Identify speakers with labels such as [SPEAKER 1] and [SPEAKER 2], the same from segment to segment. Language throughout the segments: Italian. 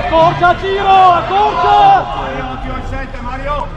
[SPEAKER 1] Accorcia Ciro, accorcia!
[SPEAKER 2] Occhio al 7 Mario!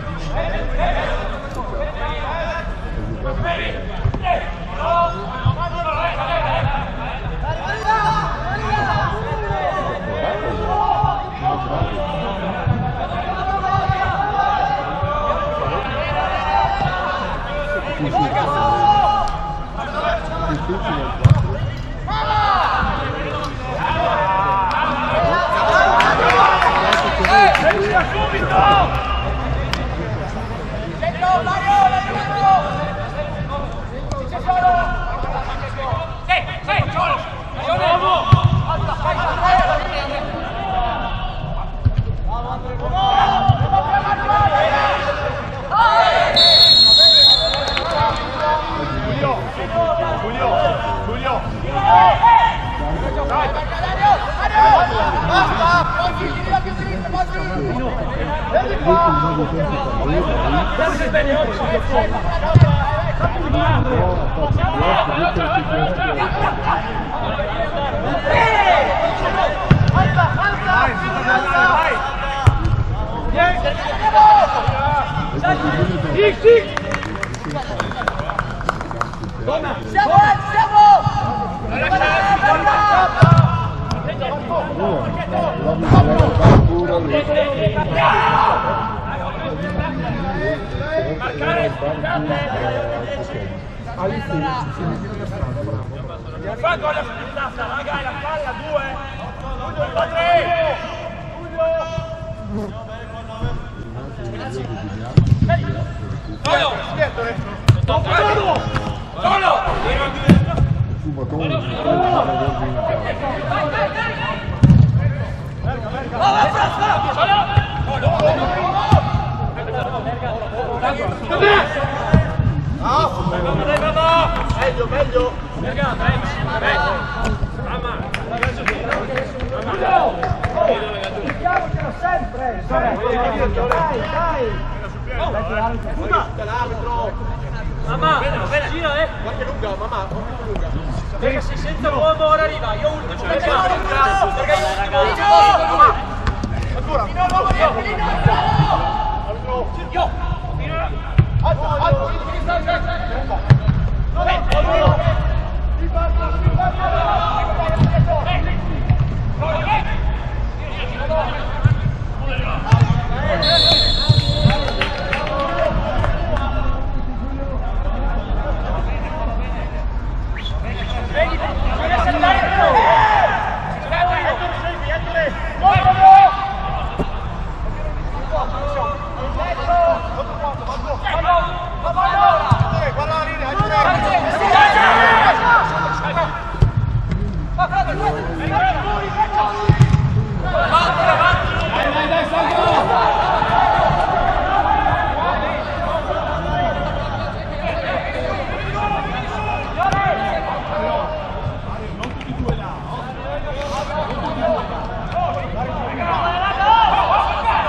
[SPEAKER 3] Franco alla spizzata, raga, la palla 2. 3.
[SPEAKER 2] Meglio!
[SPEAKER 1] Diciamocelo sempre! Dai!
[SPEAKER 3] Mamma, gira,
[SPEAKER 2] Qualche lunga, mamma, lunga.
[SPEAKER 3] perché se senza uomo ora arriva, io ultimo perché io
[SPEAKER 2] Ancora!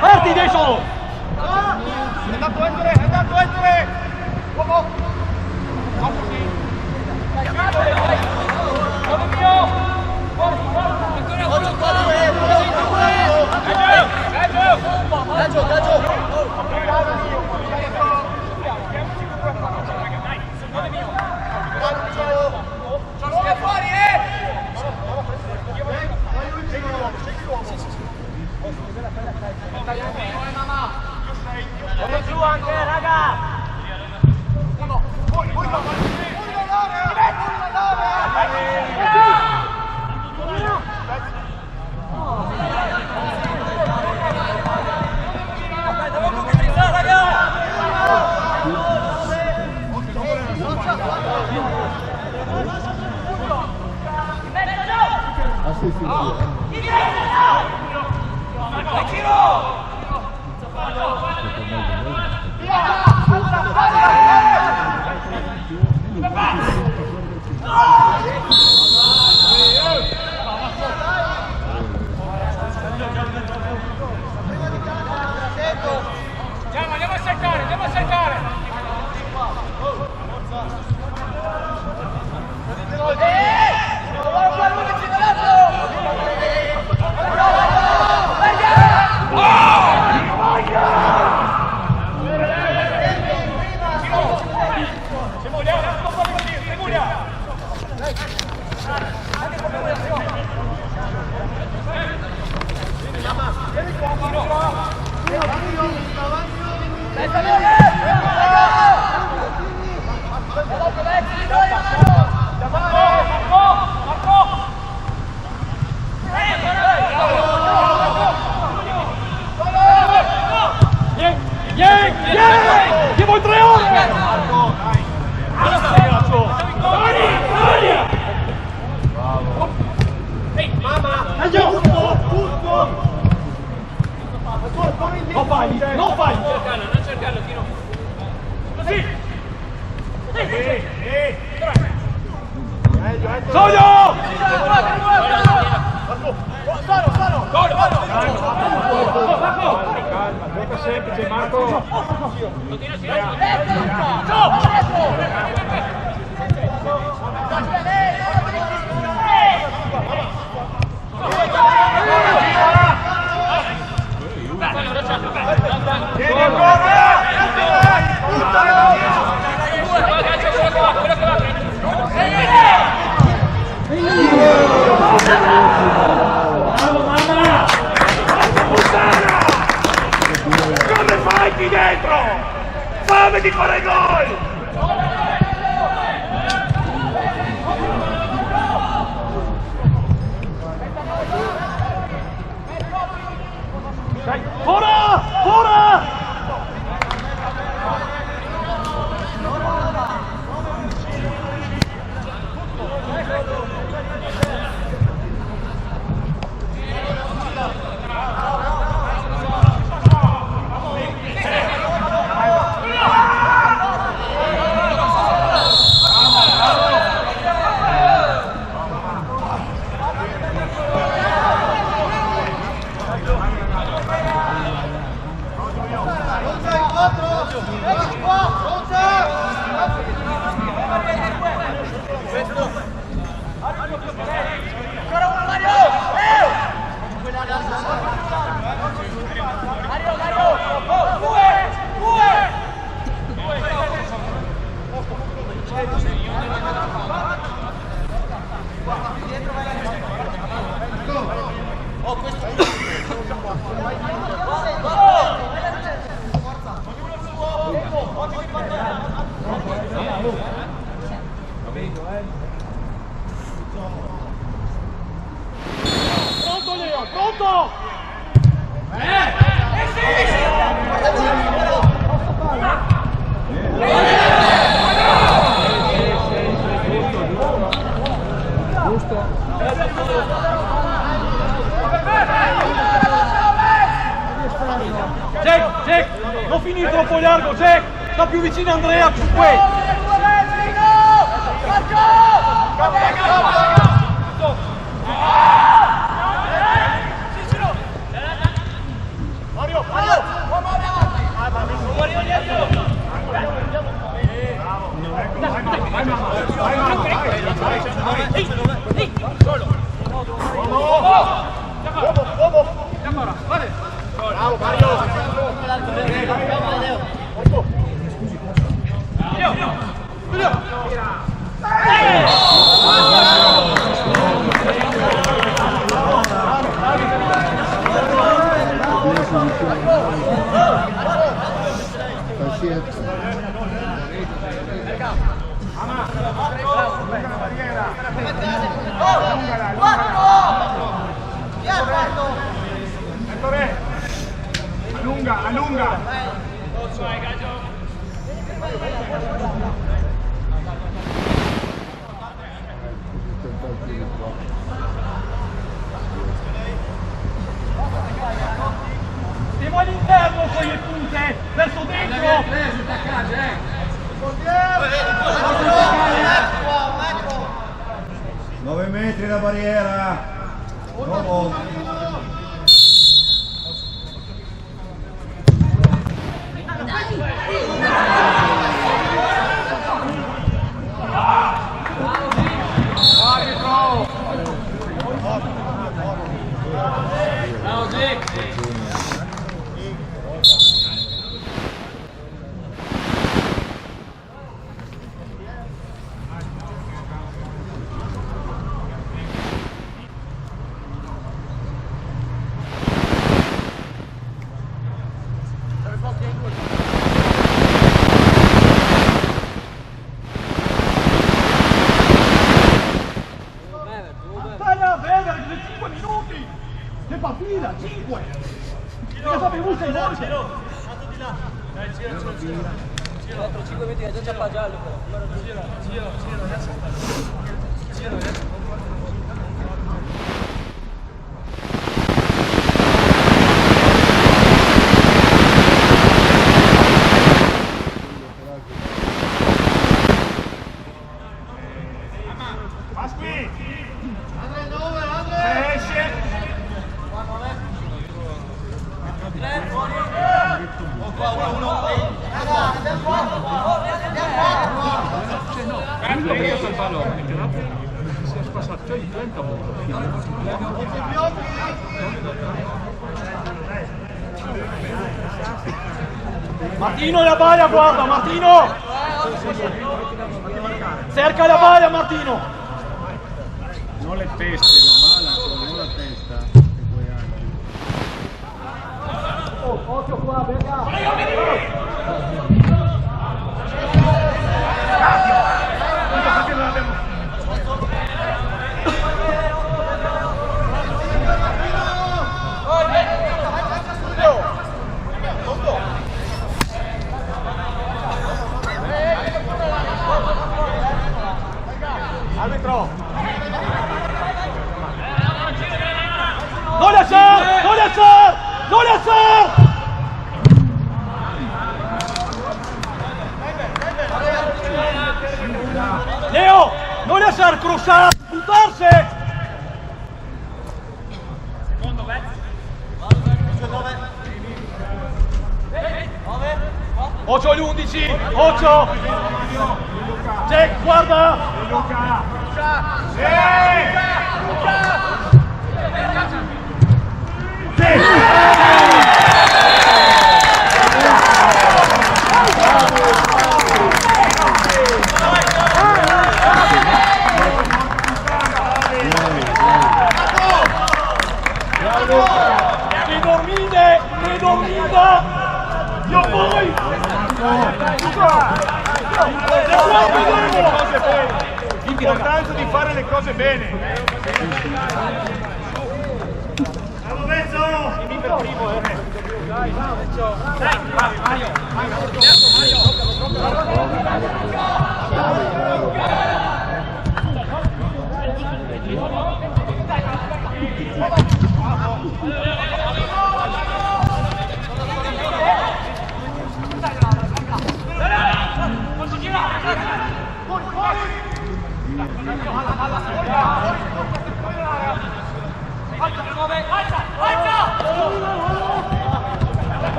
[SPEAKER 1] Parti adesso!
[SPEAKER 2] andato Ettore! Uomo! Dopo sì!
[SPEAKER 3] Giù anche, raga! Andiamo a cercare!
[SPEAKER 1] Che vuoi 3 ore? Non fai!
[SPEAKER 3] Non cercarlo, Tino. Così!
[SPEAKER 1] Soglio! Gioca semplice, Marco!
[SPEAKER 2] Vieni ancora!
[SPEAKER 1] Bravo, mamma!
[SPEAKER 2] Come fai qui dentro? Fame di fare gol!
[SPEAKER 1] Ora! Ora! Pronto Leo, pronto! Jack, non finire troppo largo, Jack! Sta più vicino Andrea, più qui!
[SPEAKER 2] Mario! Allunga!
[SPEAKER 1] Stiamo all'interno con le punte, verso dentro!
[SPEAKER 4] 9 metri la barriera! Nuovo!
[SPEAKER 1] Stai a bere 5 minuti! Che partita, 5! Che fa bevuto 6 volte!
[SPEAKER 5] Gira. 5 metri, già c'è giallo però. Gira.
[SPEAKER 2] Aspi! Se esce!
[SPEAKER 3] Il pallone, che si è spassato, cioè il 30
[SPEAKER 1] Martino la baia, guarda, Martino! Cerca la baia, Martino!
[SPEAKER 4] Non le teste, la bala, non la testa. E poi anche.
[SPEAKER 1] Occhio qua, venga!
[SPEAKER 2] Arbitro!
[SPEAKER 1] ¡No le hacer! ¡No le hacer! ¡No le hacer! Leo, no le hacer cruzar, puntarse. Ocho al 11, 8. Jack, guarda.
[SPEAKER 2] Luca!
[SPEAKER 1] Che dormita! Io poi!
[SPEAKER 2] L'importanza di fare le cose bene. Bravo Vezzo! Dimmi per primo, Dai, Vezzo! Dai, Mario!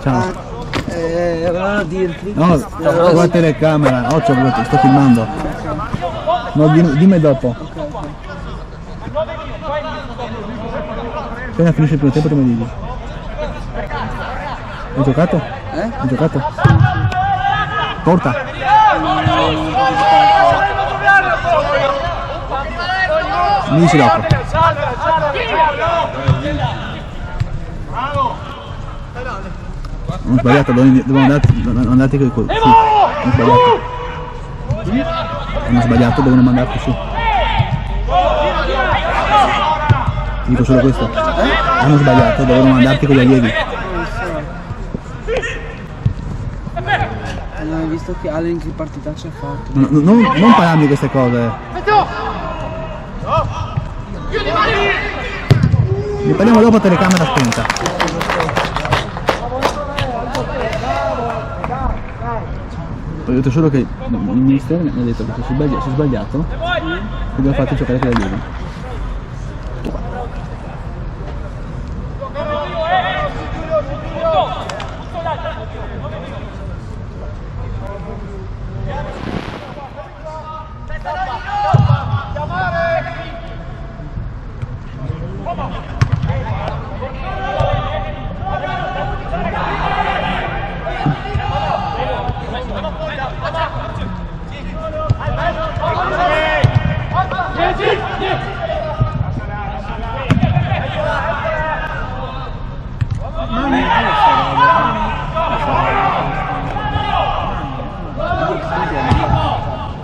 [SPEAKER 6] Ciao.
[SPEAKER 5] Volevo dirti.
[SPEAKER 6] No, con la telecamera, occhio, sto filmando. No, dimmi dopo. Appena finisce il primo tempo tu mi dici. Hai giocato? Hai giocato? Porta! Mi dici dopo. Ho sbagliato, devo andarti con i colpi. Ho sbagliato. Hanno sbagliato, devono mandarti su. Dico solo questo. Hanno sbagliato, devono mandarti con gli allievi.
[SPEAKER 5] Hai visto che Allen che partita ci ha fatto?
[SPEAKER 6] Non parliamo di queste cose. Ne parliamo dopo, telecamera spenta. Ho detto solo che il ministero mi ha detto che se si è sbagliato dobbiamo farti giocare con gli allievi.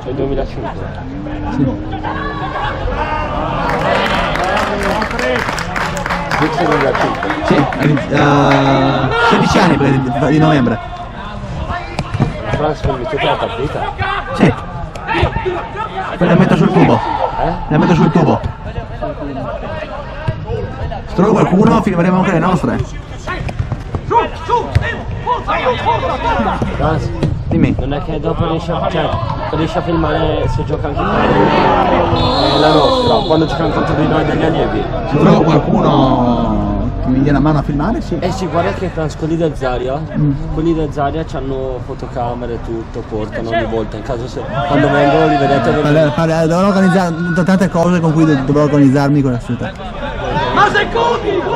[SPEAKER 3] C'è il 2005.
[SPEAKER 6] Sì.
[SPEAKER 3] Questo è il 2005.
[SPEAKER 6] Sì, 16 anni di novembre.
[SPEAKER 3] France con tutta la partita.
[SPEAKER 6] Sì. Poi la metto sul tubo. La metto sul tubo. Se trovo qualcuno filmeremo anche le nostre.
[SPEAKER 3] France,
[SPEAKER 6] Dimmi.
[SPEAKER 3] non è che dopo riesce a filmare se gioca anche la nostra, quando giocano contro di noi degli allievi.
[SPEAKER 6] Se trovo qualcuno che mi dia una mano a filmare, sì.
[SPEAKER 3] Eh sì, guarda che France, quelli del Zaria hanno fotocamere e tutto, portano ogni volta, in caso se quando vengono li vedete
[SPEAKER 6] Dovrò organizzare tante cose con cui dovrò organizzarmi con la società.
[SPEAKER 1] Ma sei comico!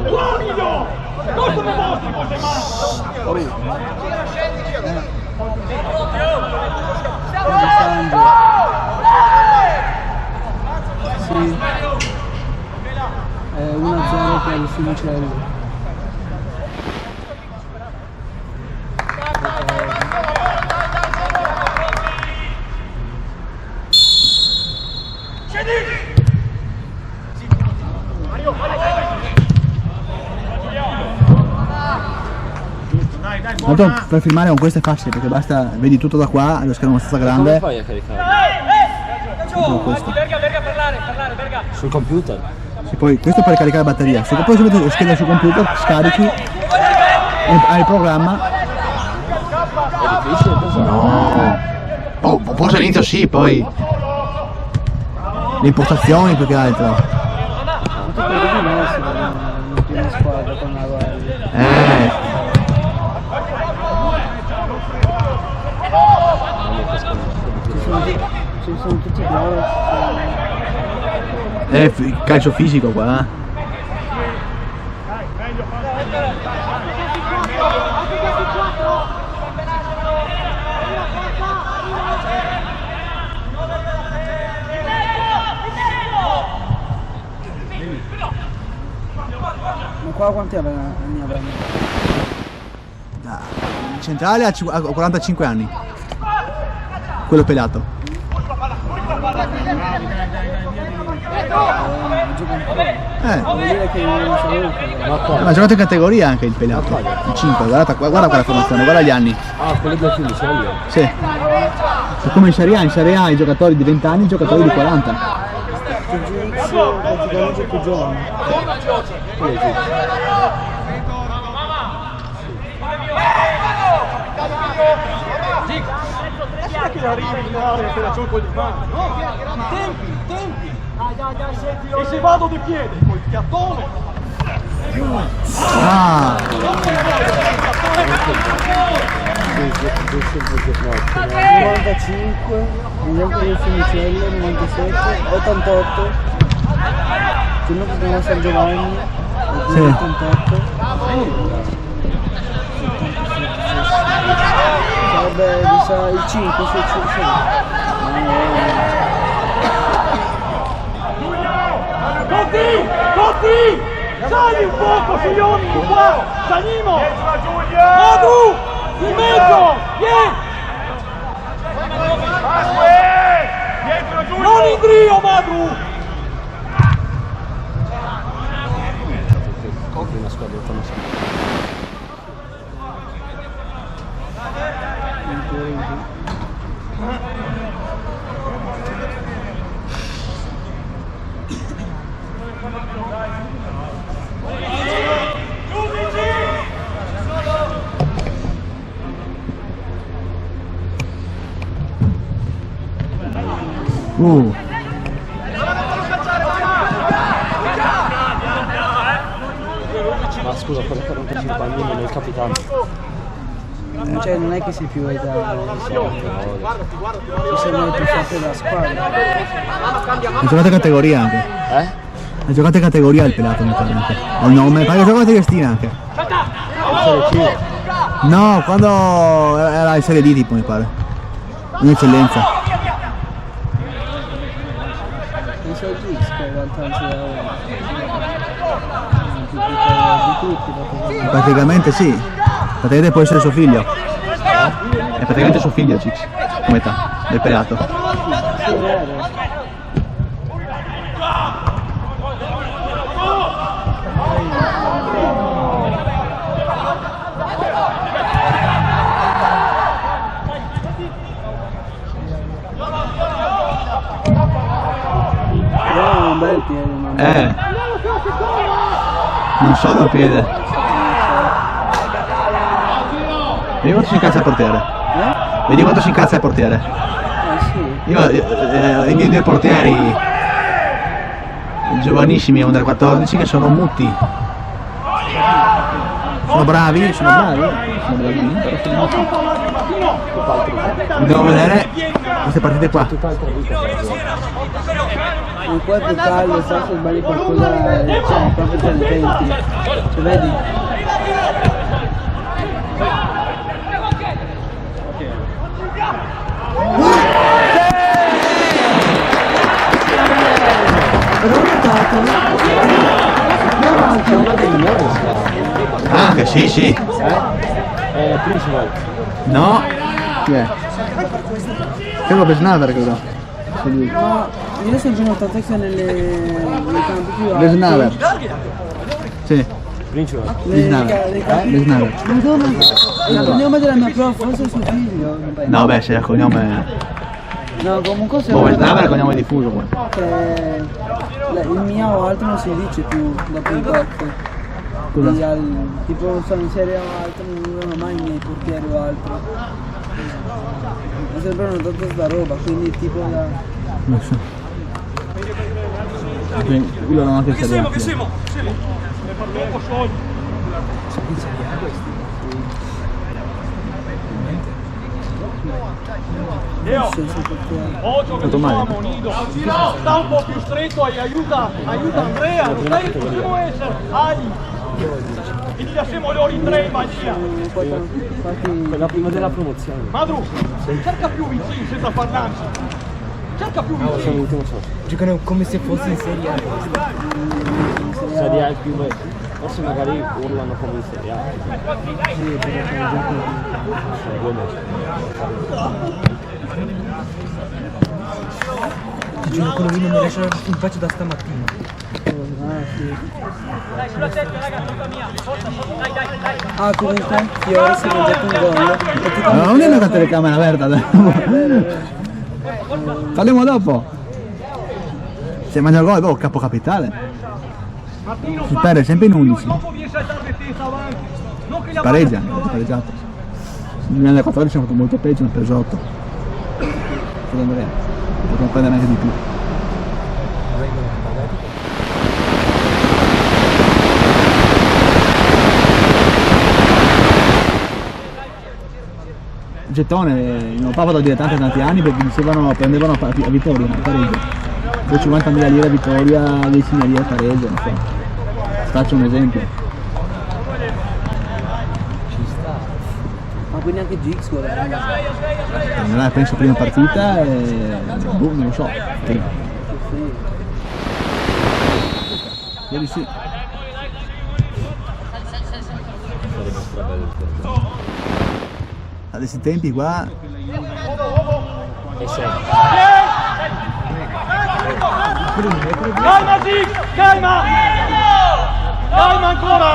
[SPEAKER 1] Comico! Cosa mi mostri queste
[SPEAKER 5] Sì. 1-0 per il Fiumicello.
[SPEAKER 6] Tanto per filmare con queste facile perché basta, vedi tutto da qua, lo schermo è abbastanza
[SPEAKER 3] Come
[SPEAKER 6] grande.
[SPEAKER 3] fai a caricare?
[SPEAKER 6] Solo questo.
[SPEAKER 5] Berga, parlare.
[SPEAKER 3] Sul computer?
[SPEAKER 6] Sì, poi questo è per caricare la batteria. Se poi si mette lo scheda sul computer, scarichi, hai il programma.
[SPEAKER 3] È difficile così?
[SPEAKER 6] No. Oh, forse all'inizio sì, poi le impostazioni più che altro.
[SPEAKER 5] Tutti quelli diversi nella prima squadra con la Guardia. Ci sono tutti grossi.
[SPEAKER 6] Calcio fisico qua.
[SPEAKER 5] Ma qua quanti anni avranno?
[SPEAKER 6] Il centrale ha 45 anni. Quello pelato.
[SPEAKER 5] Vuol dire che non saluto.
[SPEAKER 6] Ma ha giocato in categoria anche il pelato. Il 5, guarda quella formazione, guarda gli anni.
[SPEAKER 3] Ah, quelli del Fiumicello?
[SPEAKER 6] Sì. È come in Serie A i giocatori di 20 anni e i giocatori di 40.
[SPEAKER 5] praticamente più giovane.
[SPEAKER 1] Aspetta che arrivi in area per la gioco di mano. Tempi. E se vado di piede, col piattone.
[SPEAKER 6] Ah!
[SPEAKER 5] 95, vediamo che Finicelle, 97, 88, quello che chiama San Giovanni,
[SPEAKER 6] Sì.
[SPEAKER 5] 88. Sarebbe mi sa il 5, sì, sì.
[SPEAKER 1] Totti! Sali un poco, Siglioni, qua! Salimo! Madu! In mezzo! Non in trio, Madu!
[SPEAKER 3] Una squadra Ma scusa, cosa 45 anni non è il capitano?
[SPEAKER 5] Cioè non è che sei più età, ci sei mai più forte della squadra.
[SPEAKER 6] Ha giocato in categoria anche. Ha giocato in categoria il pelato, mi pare anche. Ho il nome, pare che ha giocato in Triestina anche. No, quando era in Serie D tipo, mi pare. Un'eccellenza.
[SPEAKER 5] Non so il Gix che in realtà non c'era di tutti.
[SPEAKER 6] Praticamente sì. Praticamente può essere suo figlio. È praticamente suo figlio, Cix. Come età, del pelato.
[SPEAKER 5] Sì, vero. Un bel piede, ma
[SPEAKER 6] Non so dal piede. Vedi quanto si incazza il portiere. Vedi quanto si incazza il portiere.
[SPEAKER 5] sì.
[SPEAKER 6] Io i miei due portieri giovanissimi under 14 che sono muti. Sono bravi, sono bravini, però sono muti. Devo vedere queste partite qua.
[SPEAKER 5] Un po' è più caldo, sai se sbagli qualcosa, cioè proprio te ne penti. Cioè vedi?
[SPEAKER 6] Anche sì, sì.
[SPEAKER 3] Principal.
[SPEAKER 6] No. Chi è? Credo per Snaver, credo.
[SPEAKER 5] No, io sono notato che nei campi più alti.
[SPEAKER 6] Lesnaver. Sì.
[SPEAKER 3] Principal.
[SPEAKER 6] Lesnaver.
[SPEAKER 5] Madonna, il cognome della mia prof, forse è suo figlio.
[SPEAKER 6] No, beh, se il cognome.
[SPEAKER 5] No, comunque se...
[SPEAKER 6] Oh, Lesnaver è il cognome diffuso qua.
[SPEAKER 5] Che il mio o altro non si dice più dopo il gol. Tipo non so, in serie o altro non usano mai i miei portieri o altro. Ho sempre notato sta roba, quindi tipo da...
[SPEAKER 6] Non so. Io non ho anche il serie A.
[SPEAKER 1] Fatto male. Sta un po' più stretto e aiuta Andrea, lo stai possiamo essere agli. E gli lasciamo loro in tre in balia.
[SPEAKER 3] Quella prima della promozione.
[SPEAKER 1] Madru, cerca più vicino senza parlarci. Cerca più
[SPEAKER 3] Sono
[SPEAKER 1] vicino.
[SPEAKER 3] l'ultimo so.
[SPEAKER 5] Giocano come se fosse in serie A.
[SPEAKER 3] Serie A è più forse magari urlano come in Serie A.
[SPEAKER 5] Sì, perché sono già
[SPEAKER 7] Ti giuro, quello lì non mi lascia in pace da stamattina.
[SPEAKER 5] Ah, comunque, Fiore si è mangiato un gol.
[SPEAKER 6] Ma non è una telecamera aperta. Parliamo dopo. Se mangia il gol è proprio capo capitale.
[SPEAKER 1] Martino,
[SPEAKER 6] Si perde sempre in 11.
[SPEAKER 1] dopo viene saltare difesa avanti. Non che la
[SPEAKER 6] Pareggia,
[SPEAKER 1] palla-
[SPEAKER 6] è pareggiato. Nel 2014 hanno fatto molto peggio, hanno preso 8. Scusa Andrea, potevano prendere anche di più. Il gettone non parlo da dilettante da tanti anni perché dicevano prendevano a vittoria, a pareggio. Poi 50.000 lire a vittoria, 10.000 lire a pareggio, non so. Faccio un esempio.
[SPEAKER 5] Ma quindi anche Giggs guarda.
[SPEAKER 6] Allora, penso prima partita e boh, non lo so. Ieri sì. A questi tempi qua
[SPEAKER 3] E sempre.
[SPEAKER 1] Calma Zig, calma! Calma ancora!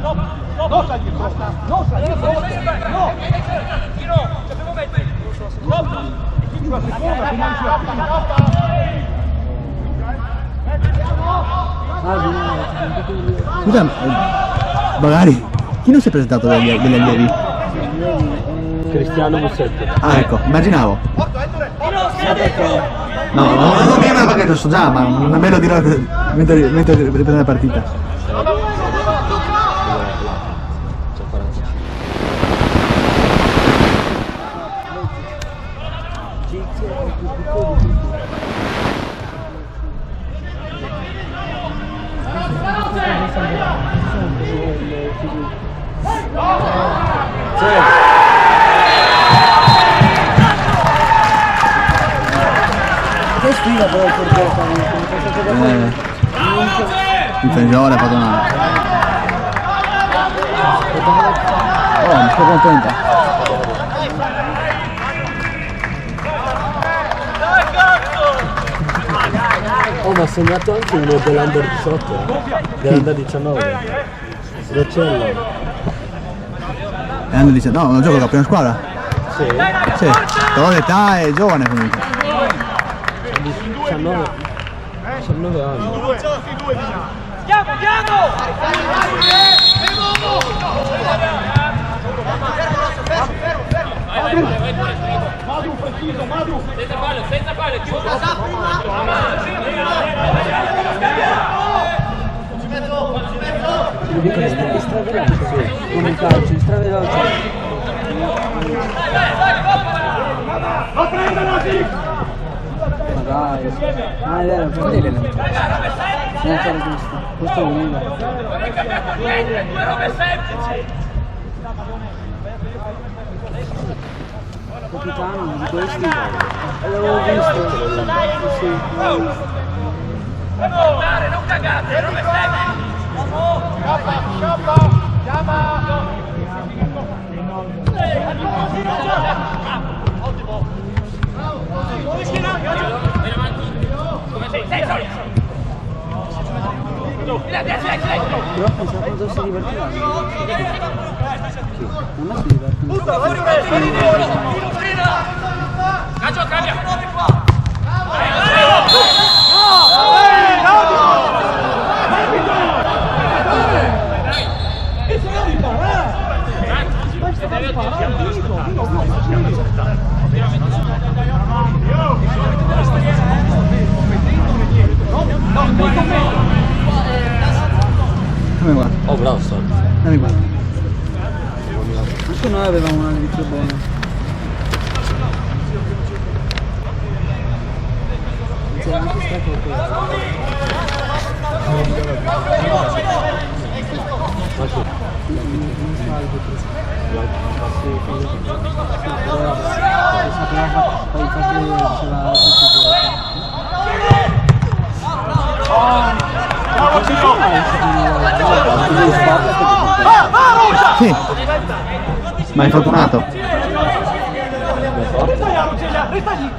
[SPEAKER 1] No, stai dietro! No, stai dietro! No! Sulla seconda, cominci a
[SPEAKER 6] scusa, magari chi non si è presentato degli allievi?
[SPEAKER 3] Cristiano Musetto.
[SPEAKER 6] Ah ecco, immaginavo. No, non mi viene perché lo so già, ma non è bello dirlo mentre riprende la partita.
[SPEAKER 3] C'è 45.
[SPEAKER 5] Che sfiga però il portiere
[SPEAKER 6] Il Fengione ha fatto una... Oh, mi sto contenta.
[SPEAKER 3] Oh, ma ha segnato anche uno dell'Under 18, dell'Under 19. Rocello.
[SPEAKER 6] E Andrea dice, no, non gioco con la prima squadra?
[SPEAKER 3] Sì.
[SPEAKER 6] Sì, però l'età è giovane comunque.
[SPEAKER 3] 19 anni.
[SPEAKER 1] Madu, preciso, Madu!
[SPEAKER 2] Senza palle, chiuso!
[SPEAKER 5] come calcio, straveloce.
[SPEAKER 1] Ma prendala Zig!
[SPEAKER 5] Ma dai. Ah è vero, perché devi fare questo? Questo è un
[SPEAKER 2] Due robe semplici!
[SPEAKER 5] capitano di questi. L'avevo visto. Sì.
[SPEAKER 2] Non cagate, robe semplici!
[SPEAKER 5] Però pensavo quando si divertiva. Non si divertiva.
[SPEAKER 2] Calcio, cambia!
[SPEAKER 6] Come guarda?
[SPEAKER 3] Oh, bravo Sol.
[SPEAKER 6] Dammi guarda.
[SPEAKER 5] Anche noi avevamo una divisione buona. C'era anche stato
[SPEAKER 6] Sì, ma è fortunato.
[SPEAKER 1] Resta lì!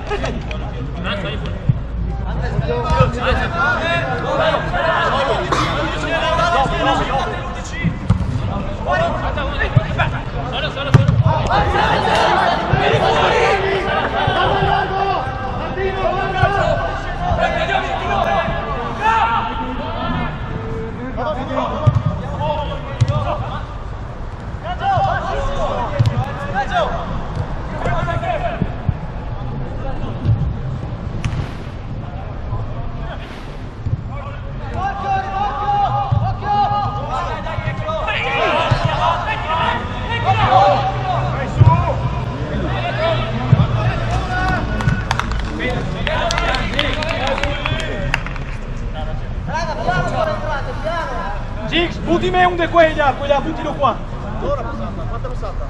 [SPEAKER 1] Gix, butti me un di quella, buttilo qua. Quanta passata?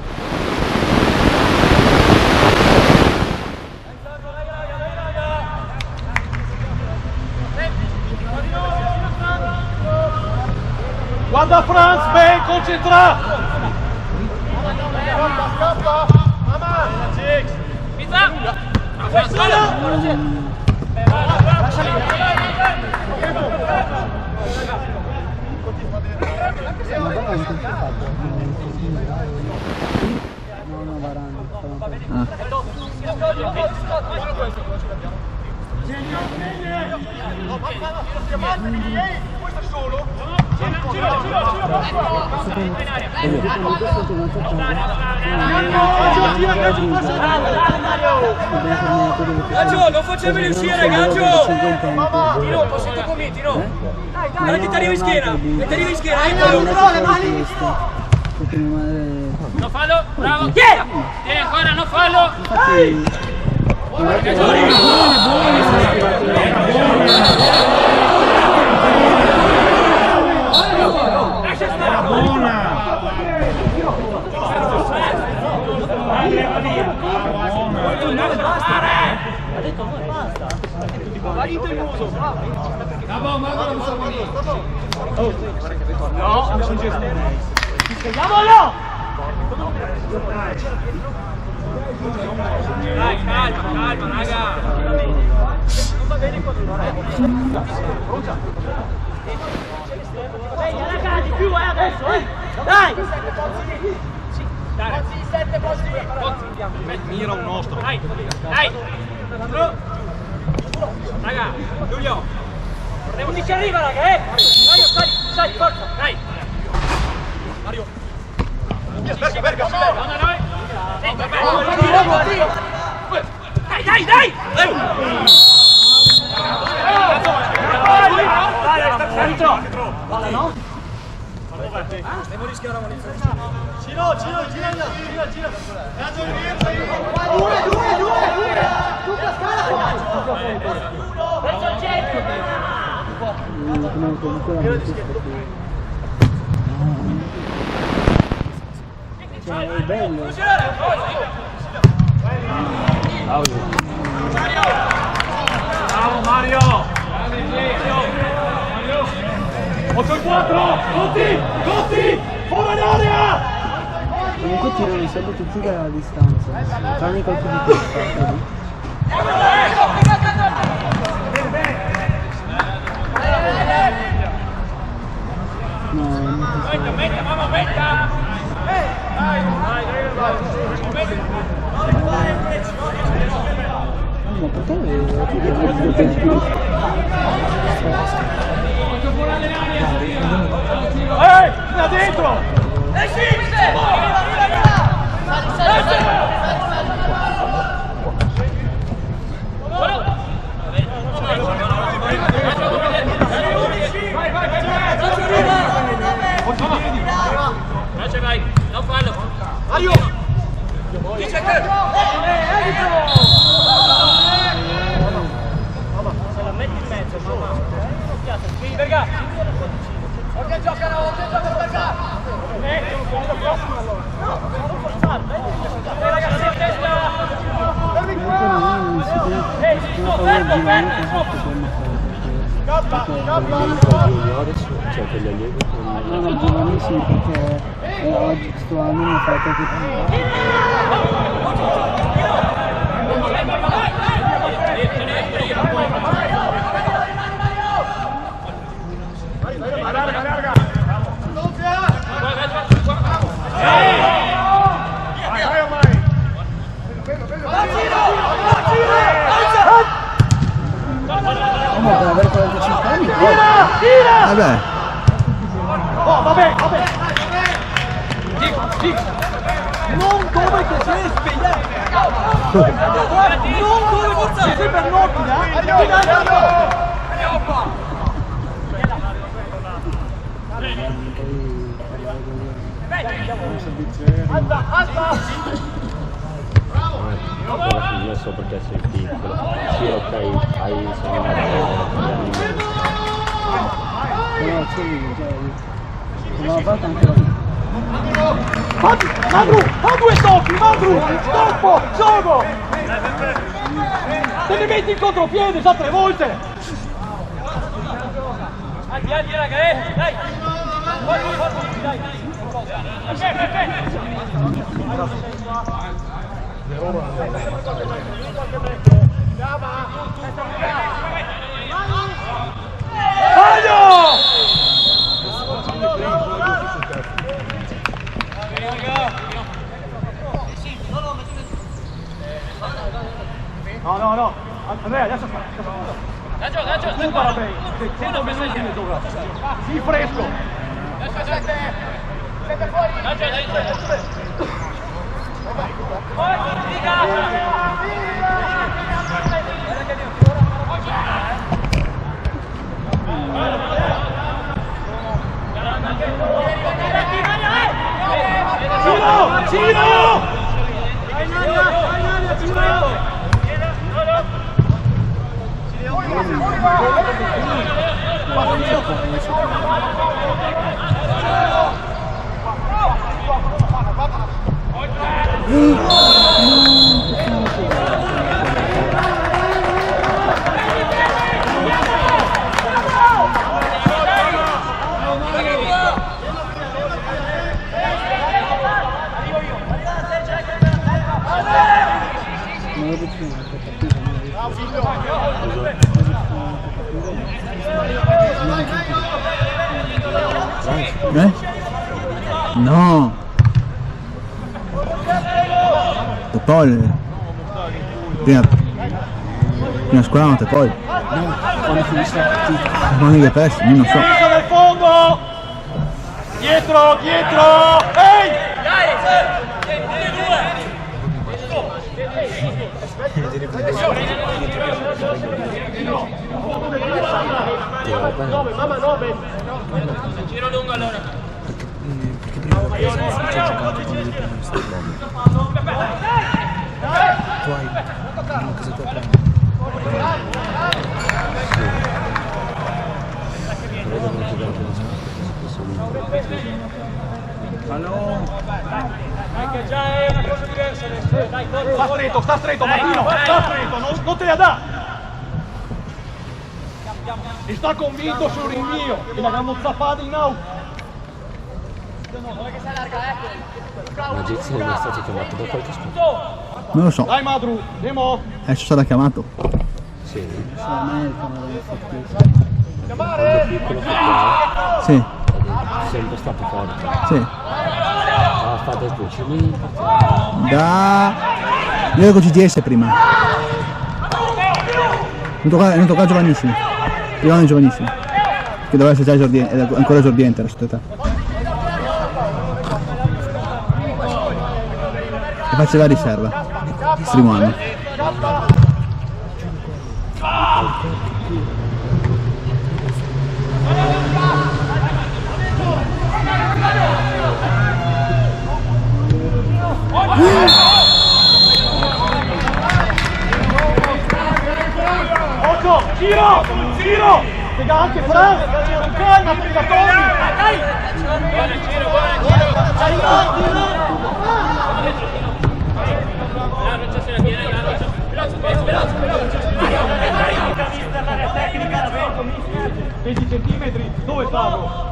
[SPEAKER 1] Guarda Franz, ben concentrato! Scappa! Mamma! Gix! Pizza!
[SPEAKER 5] No, Varane.
[SPEAKER 1] Questo è solo?
[SPEAKER 7] Gaggio, non facciamoli uscire, Gaggio! Tino, passetto con me, Tino! Dai, che ti arriva in schiena! Che ti arriva in schiena, eccolo!
[SPEAKER 8] Non fallo, bravo! Tieni ancora, non fallo!
[SPEAKER 1] No, mi sono girato. Andiamolo!
[SPEAKER 8] Dai, calma, raga!
[SPEAKER 1] Non va bene qua. Ragazzi, più adesso, Dai!
[SPEAKER 8] Dai!
[SPEAKER 1] 7 posti. Mira un nostro.
[SPEAKER 8] Dai! Raga, Giulio!
[SPEAKER 1] Non ci arriva, raga, Mario, stai, forza!
[SPEAKER 8] Dai!
[SPEAKER 1] Mario!
[SPEAKER 8] Berga! No, noi! Dai!
[SPEAKER 1] Palla, no?
[SPEAKER 7] Devo rischiare la munizione.
[SPEAKER 1] Gira. Luca,
[SPEAKER 5] Cioè, è bello.
[SPEAKER 1] Bravo Mario! 8 e 4! Tutti! Fuori l'area!
[SPEAKER 5] Comunque tirano sempre tutti dalla distanza, tranne i colpi di testa, vedi? No, non
[SPEAKER 8] Metta, mamma, metta!
[SPEAKER 5] ma perché
[SPEAKER 1] Da dentro!
[SPEAKER 8] Vai, non fallo!
[SPEAKER 1] Mario!
[SPEAKER 8] Chi c'è te?
[SPEAKER 1] Se la metti in mezzo, mamma. Berga! Ok, giocano, Berga! Non la prossima allora. No, non forzare, ragazzi, a testa! Fermi qua!
[SPEAKER 3] Cioè quelli allievi
[SPEAKER 5] no, giovanissimi perché oggi sto anno mi ha fatto per avere 45 anni.
[SPEAKER 1] Tira!
[SPEAKER 6] Vabbè.
[SPEAKER 1] Oh, vabbè. Gix. Non dove che sei svegliato. Non dove forzare. Sei per notte, Alza!
[SPEAKER 3] non è solo perché sei piccolo. Sì, ok, hai
[SPEAKER 5] Però c'è Ma ha fatto anche la...
[SPEAKER 1] Madru e tocchi, Madru! Stoppo! Gioco! Te ne metti in contropiede già 3 volte! Andiamo raga, dai! Forti, dai! Taglio! No, Andrea, adesso fa. Supera bene, 100 minuti di gioco. Sii fresco. Giro!
[SPEAKER 6] No! Te toglie! Prima squadra non te toglie!
[SPEAKER 5] Quando finisce la partita.
[SPEAKER 6] Quando che pesti, io non so!
[SPEAKER 1] Finisce nel fondo! Dietro! Ehi!
[SPEAKER 7] Giro lungo allora.
[SPEAKER 5] Perché prima ci ho giocato con il Mister Bob. Tu hai una casa tua prima.
[SPEAKER 1] Che già è una cosa diversa adesso. Dai, sta stretto, Martino, sta stretto, non te la dà. E sta convinto sul rinvio e l'abbiamo zappata in out.
[SPEAKER 3] Ma Gizzi non è stato chiamato da qualche squadra?
[SPEAKER 6] Non lo so,
[SPEAKER 1] Dai Madru, andiamo.
[SPEAKER 6] adesso sarà chiamato.
[SPEAKER 3] Sì.
[SPEAKER 5] America non aveva fatto questo.
[SPEAKER 3] Quando piccolo football
[SPEAKER 6] Sì,
[SPEAKER 3] è sempre stato forte.
[SPEAKER 6] sì.
[SPEAKER 3] Ha fatto il cucini.
[SPEAKER 6] Io ero con GTS prima. Non toccava giovanissimi. Io non giovanissimi. Che doveva essere già esordiente, è ancora esordiente la società. E faceva riserva. Il primo anno.
[SPEAKER 1] Occhio, giro! Pega anche Fran, con calma, pega Tommy! Dai! Veloce! 20 centimetri, dove Paolo?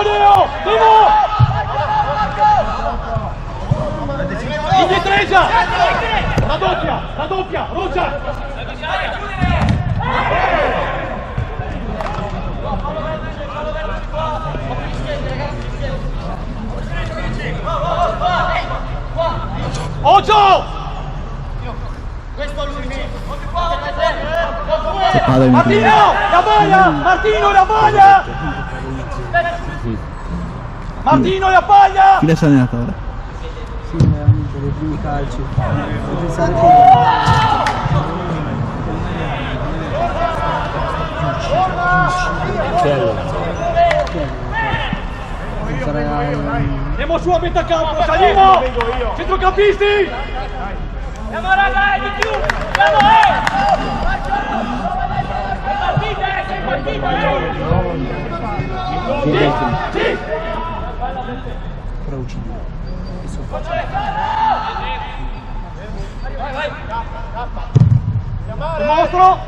[SPEAKER 1] Leo! Indietreggia! Raddoppia! Roccia! Oggio! Questo è lui! Martino, la paglia! Martino, la paglia!
[SPEAKER 6] Chi è l'allenatore?
[SPEAKER 5] Sì, veramente, dei primi calci. Devo pensare che...
[SPEAKER 1] su a metà campo, Salino! Centrocampisti! Andiamo raga, di più! Andiamo, Sei partita, Sì!
[SPEAKER 5] Però uccidi.
[SPEAKER 1] Vai! Mostro!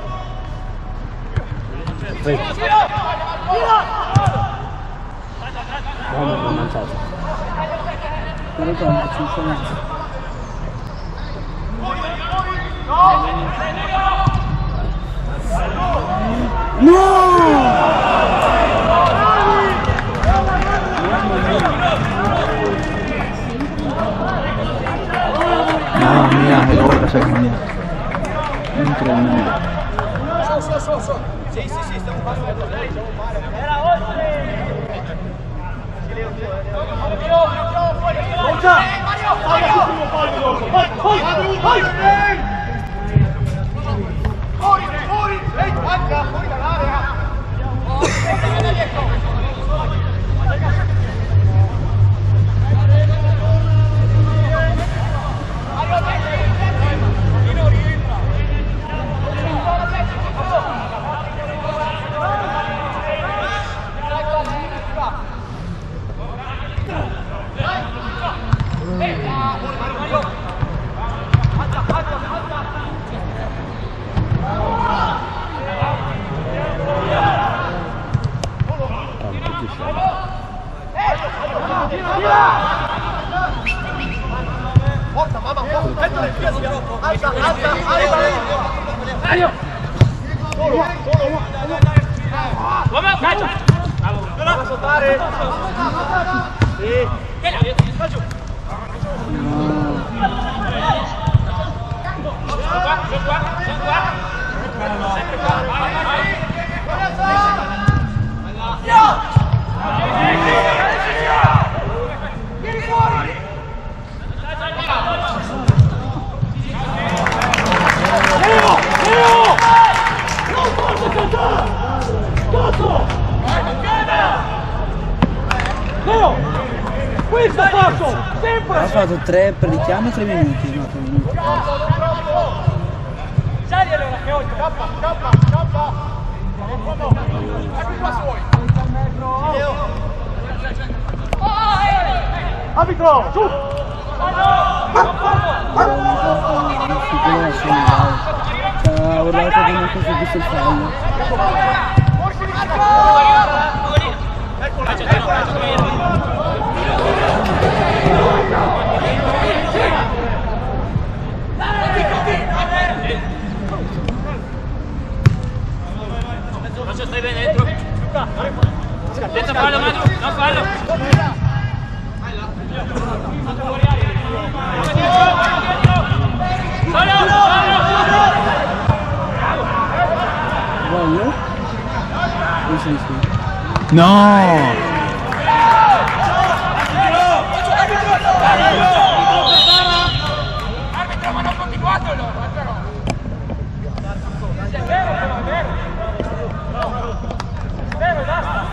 [SPEAKER 3] Buono, l'ho mangiato.
[SPEAKER 5] Però tanto ci sono.
[SPEAKER 6] Mamma mia, che gol secondo me. Incredibile.
[SPEAKER 1] Sì, stiamo facendo. Era oltre. Forza! Fuori! Ehi, manca! Fuori dall'area! Forza, mamma, alza! Mario! Solo! Come? Calcio! Bravo! Saltare! Sì! Calcio! Vieni fuori! Leo! Non posso cantare! Cazzo! Leo! Questo faccio! Sempre!
[SPEAKER 5] Ha fatto 3 per richiamo 3 minuti. No, 3 minuti.
[SPEAKER 1] Sali allora che oggi! Scappa! Ecco qua suoi! Leo! Arbitro! Giù!
[SPEAKER 5] Ha urlato come se fosse il fallo.
[SPEAKER 8] Non stai bene dentro. Senza fallo, Madru, non fallo.
[SPEAKER 5] Voglio?
[SPEAKER 6] No!
[SPEAKER 8] Arbitro, ma non continuato allora, però.
[SPEAKER 1] È vero, basta!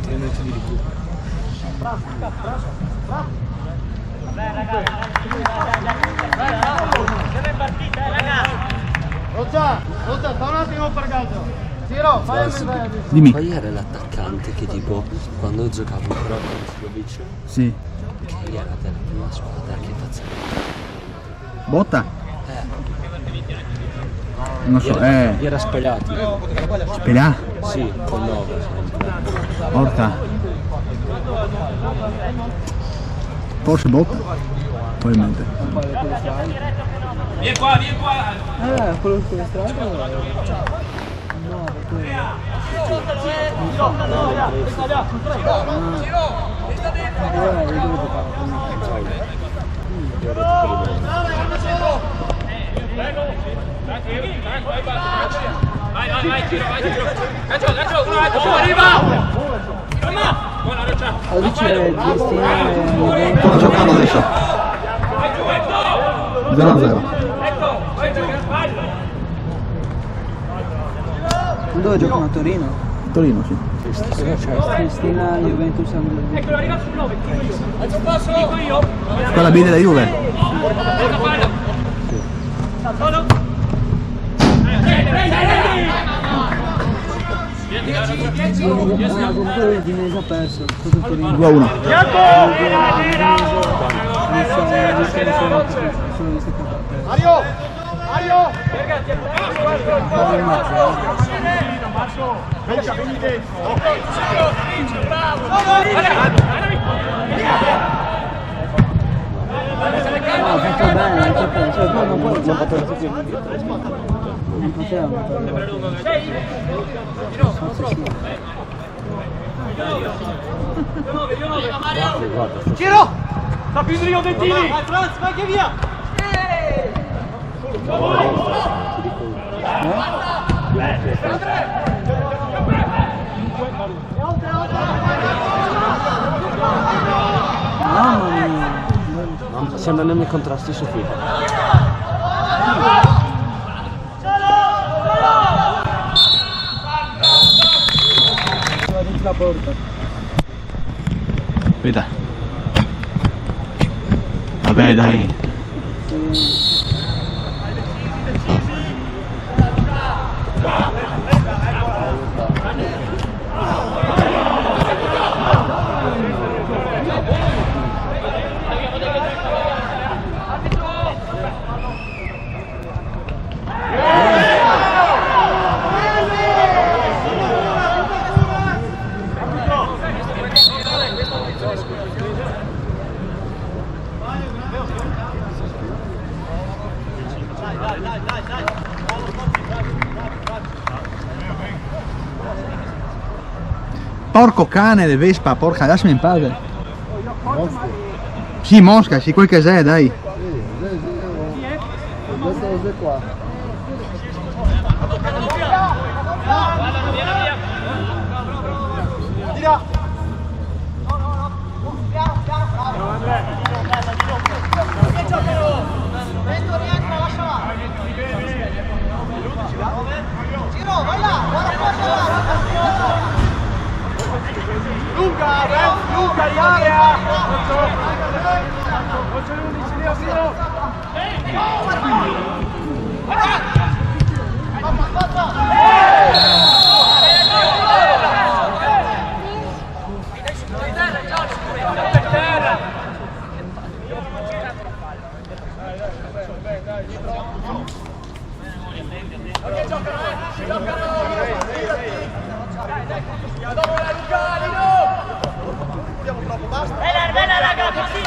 [SPEAKER 3] 3 minuti di recupero.
[SPEAKER 1] Vabbè ragazzi, siamo in partita, ragazzi!
[SPEAKER 2] Rozza, sta un attimo per caso. Ciro, fai il messaggio.
[SPEAKER 6] Dimmi.
[SPEAKER 3] Poi era l'attaccante che tipo quando giocavo ancora con Slovic,
[SPEAKER 6] Sì.
[SPEAKER 3] che era della prima squadra, che pazzo.
[SPEAKER 6] Botta? Non so,
[SPEAKER 3] Era Spagliati.
[SPEAKER 6] Spelà?
[SPEAKER 3] Sì, con 9 sempre.
[SPEAKER 6] Porta. Forse Botta? Probabilmente.
[SPEAKER 8] Vieni qua!
[SPEAKER 5] Quello sulla strada? No, perché...
[SPEAKER 8] Vai, Ciro. Gancio, uno altro, arriva! Buona Roccia!
[SPEAKER 5] Oggi c'è Cristina...
[SPEAKER 6] Sto giocando adesso. 0-0.
[SPEAKER 8] Vai giù,
[SPEAKER 5] Dove giocano a Torino?
[SPEAKER 6] Torino, sì.
[SPEAKER 3] Cristina, cioè.
[SPEAKER 5] Cristina, Juventus,
[SPEAKER 1] Eccolo, arriva sul 9, dico io. Alzo un passo, dico io.
[SPEAKER 6] Quella bene da Juve.
[SPEAKER 1] Solo.
[SPEAKER 5] comunque l'Udinese ha perso.
[SPEAKER 6] 2-1.
[SPEAKER 2] Mario! Mario! Venga, vieni dentro!
[SPEAKER 5] Ha fatto bene, ha fatto bene, cioè poi non puoi non poteva forse sì.
[SPEAKER 1] Giro! Da Pindrio Dentini! Vai Franz, vai che via!
[SPEAKER 5] Mamma mia!
[SPEAKER 3] Sembra nei miei contrasti su FIFA.
[SPEAKER 5] La porta.
[SPEAKER 6] Vedi. Vabbè dai. Porco cane, le Vespa, porca, lasciami in pace. Sì, Mosca, sì, quel che sei, dai.
[SPEAKER 5] Queste cose qua.
[SPEAKER 2] Luca di area! Non c'è l'11 Leo,
[SPEAKER 1] Bella raga, così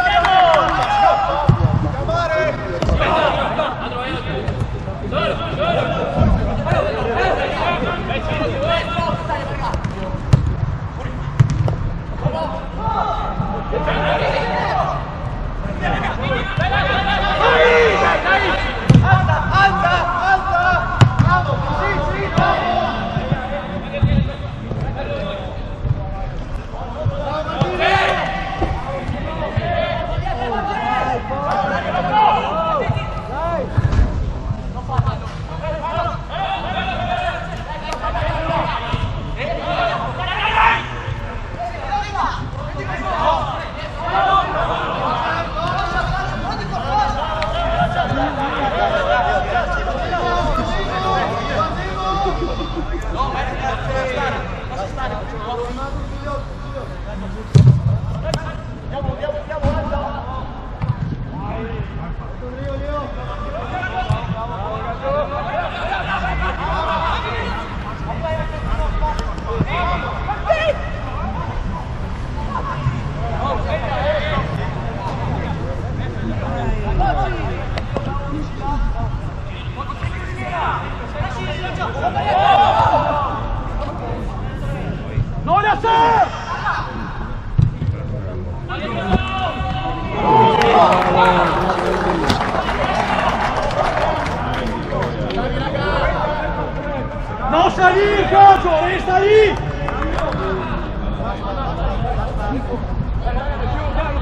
[SPEAKER 2] ¡No salir, Cacho! ¡Está ahí!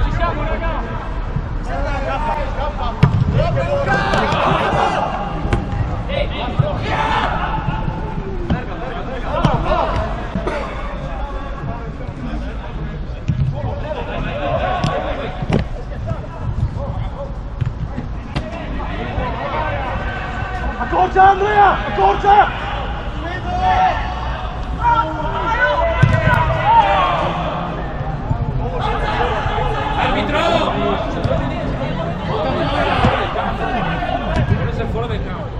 [SPEAKER 1] ci siamo, raga!
[SPEAKER 2] Accorcia Andrea! Accorcia!
[SPEAKER 8] Arbitro! Questo è fuori del campo.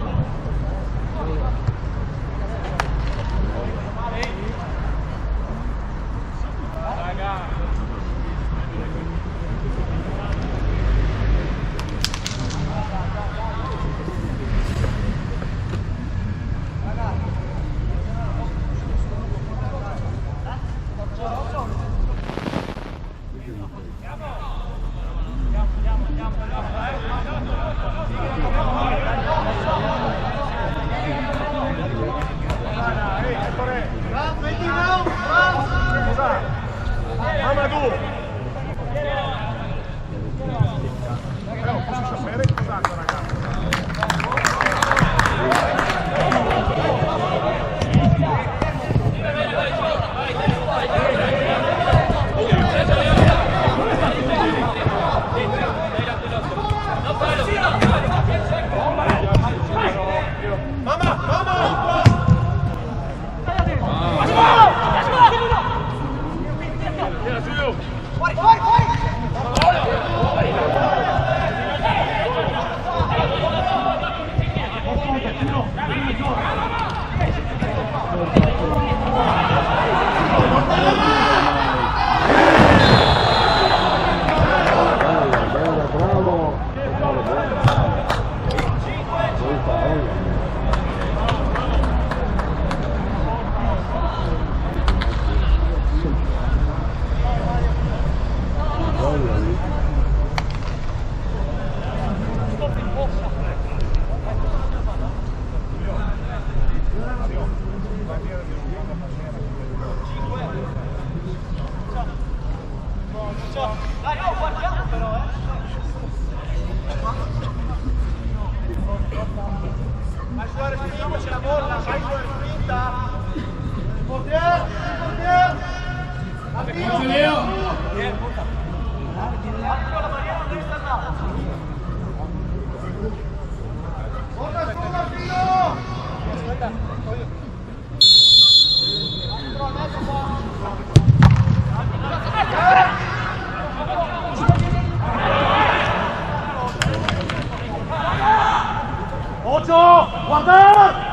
[SPEAKER 2] Ocho! Guarda!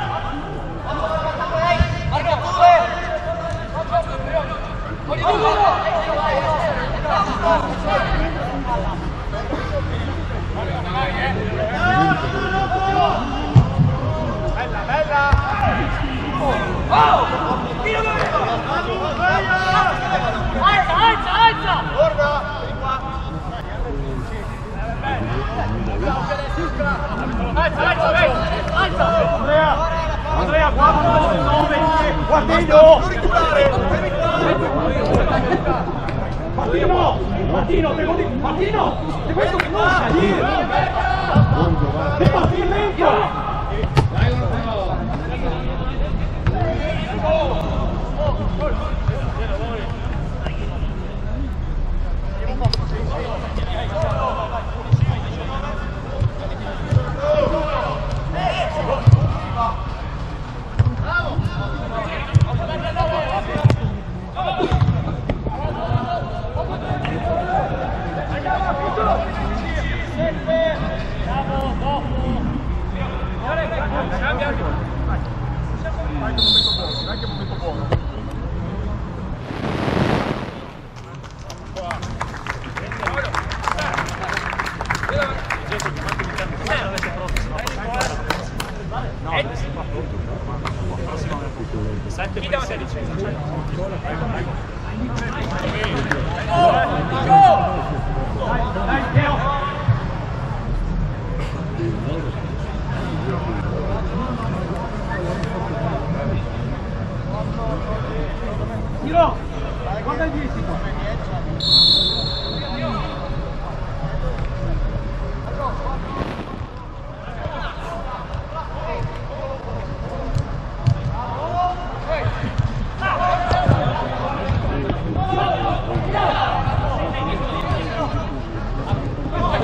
[SPEAKER 2] Bella, bella!
[SPEAKER 1] Alza!
[SPEAKER 2] Guarda! Andrea, guarda dove Guardino! Martino, te vuoi Martino! Te vuoi Guarda il 10
[SPEAKER 8] Vai,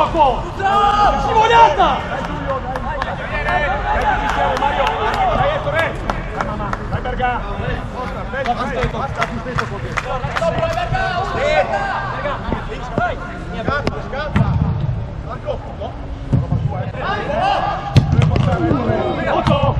[SPEAKER 1] gioco! Scivolata!
[SPEAKER 2] Dai Berga! Scappa! Marco! Otto!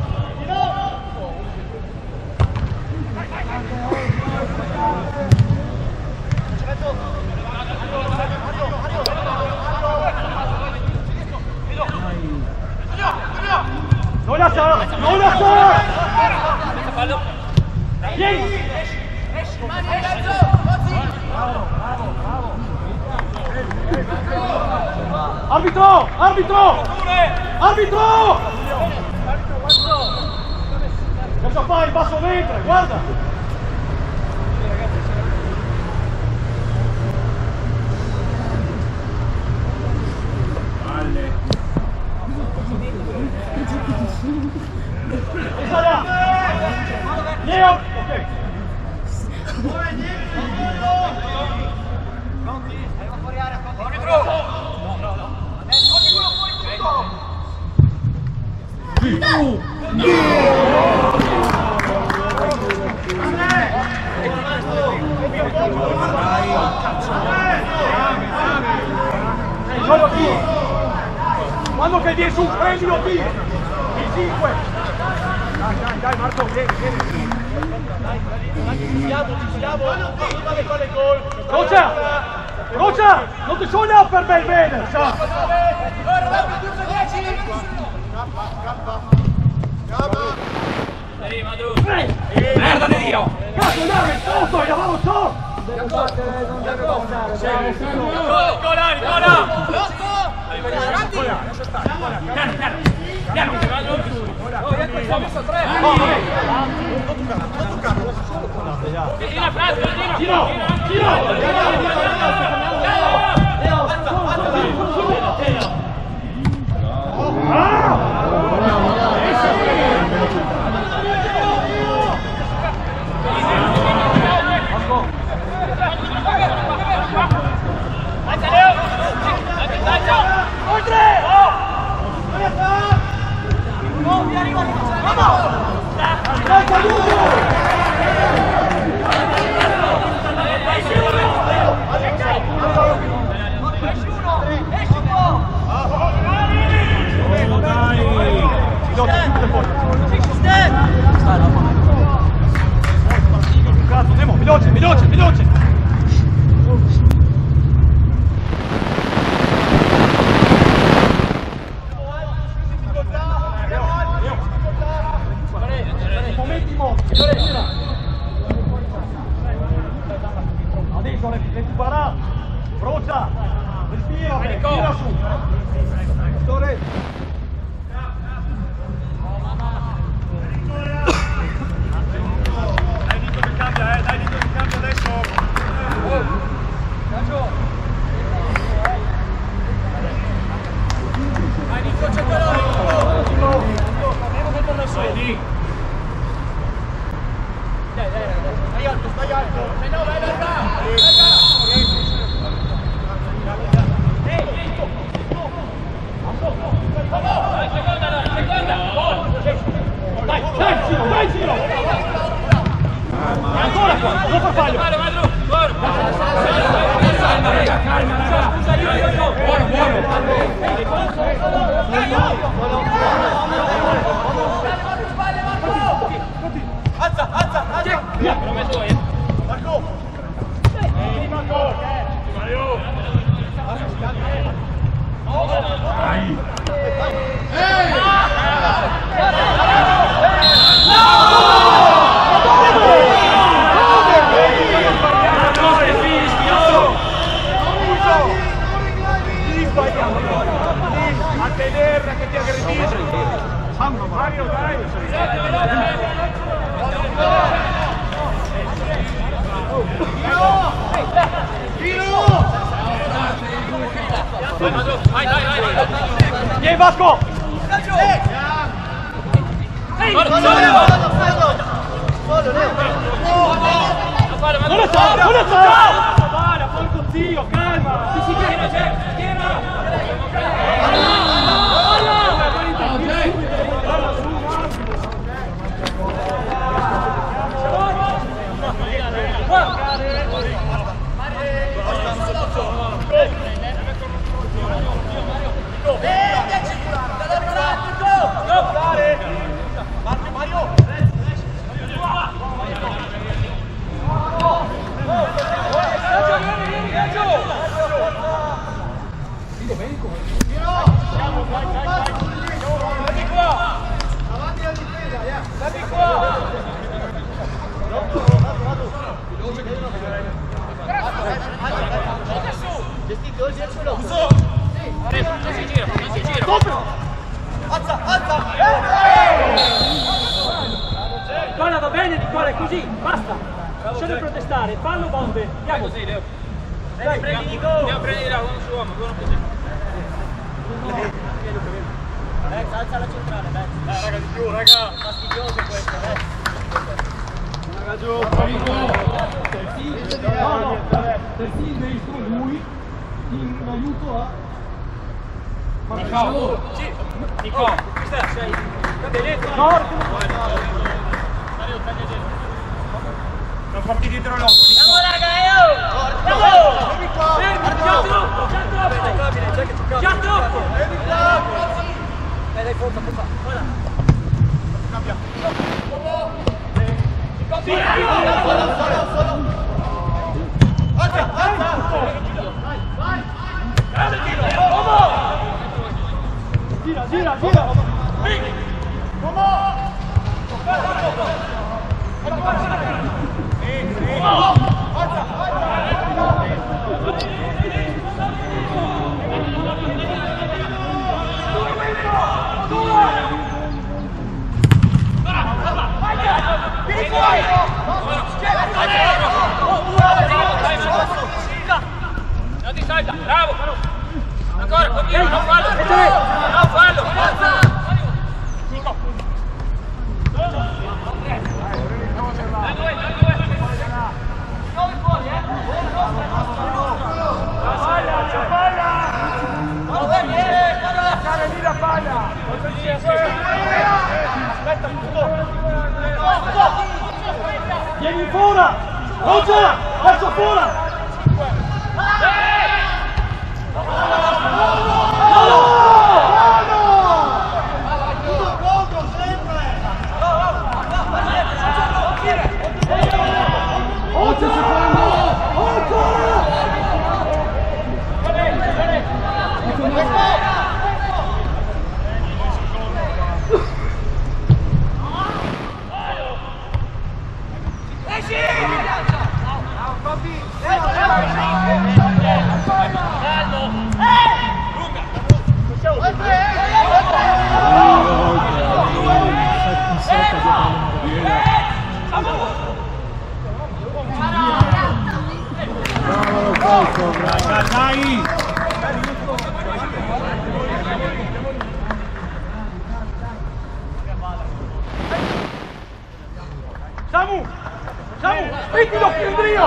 [SPEAKER 2] Non la sa! Non la sa! Vieni! Arbitro! Arbitro! Arbitro! Cosa fai? Il basso ventre, guarda! Leo! Ok! Quando che vieni su, prendilo qui! Il 5! Dai Marco, vieni! Ci siamo! Rocia! Rocia! Non ti sogna per bene!
[SPEAKER 8] Merda di Dio!
[SPEAKER 1] Cazzo, dai, tutto, eravamo solo!
[SPEAKER 8] Nicola! Piano! Messo 3! Veloce! Momenti morti! Adesso recupera! Rocia! Respira su! Dai dito che cambia adesso! Vai Nico, c'è quello! Abbiamo contromesso! Dai alto! Se no vai Dai, Ciro! Ancora qua, non fa fallo! Scusa, io! Alza! L'ho messo io! Marco! Mario! A tenerla che ti aggredisce! Mario, dai! Vai! Vieni Vasco! Non lo so! Porco zio, calma! Si chiama! Non si gira, non si gira.
[SPEAKER 1] Nicola va bene, Nicola, è così, basta. Lasciate protestare, fallo bombe. Andiamo.
[SPEAKER 8] Così, Leo.
[SPEAKER 1] Prendi Nico.
[SPEAKER 8] Andiamo a prendere là, uno su uomo, buono così.
[SPEAKER 1] Alza la centrale, dai.
[SPEAKER 2] Raga, di più, raga.
[SPEAKER 1] Fastidioso questo,
[SPEAKER 2] Raga, giù.
[SPEAKER 5] Terzino dentro lui in aiuto a
[SPEAKER 8] Nico, sì. Nico, questa sei.
[SPEAKER 2] Non porti dietro l'uomo.
[SPEAKER 1] Andiamo raga, Già troppo! Dai, forza, forza. Gira!
[SPEAKER 8] Non ti salta, bravo! Ancora, continua, non fallo! Non fallo!
[SPEAKER 2] Vieni fuori! Roger! Verso fuori!
[SPEAKER 4] Dai!
[SPEAKER 2] Samu, spittilo Pietro!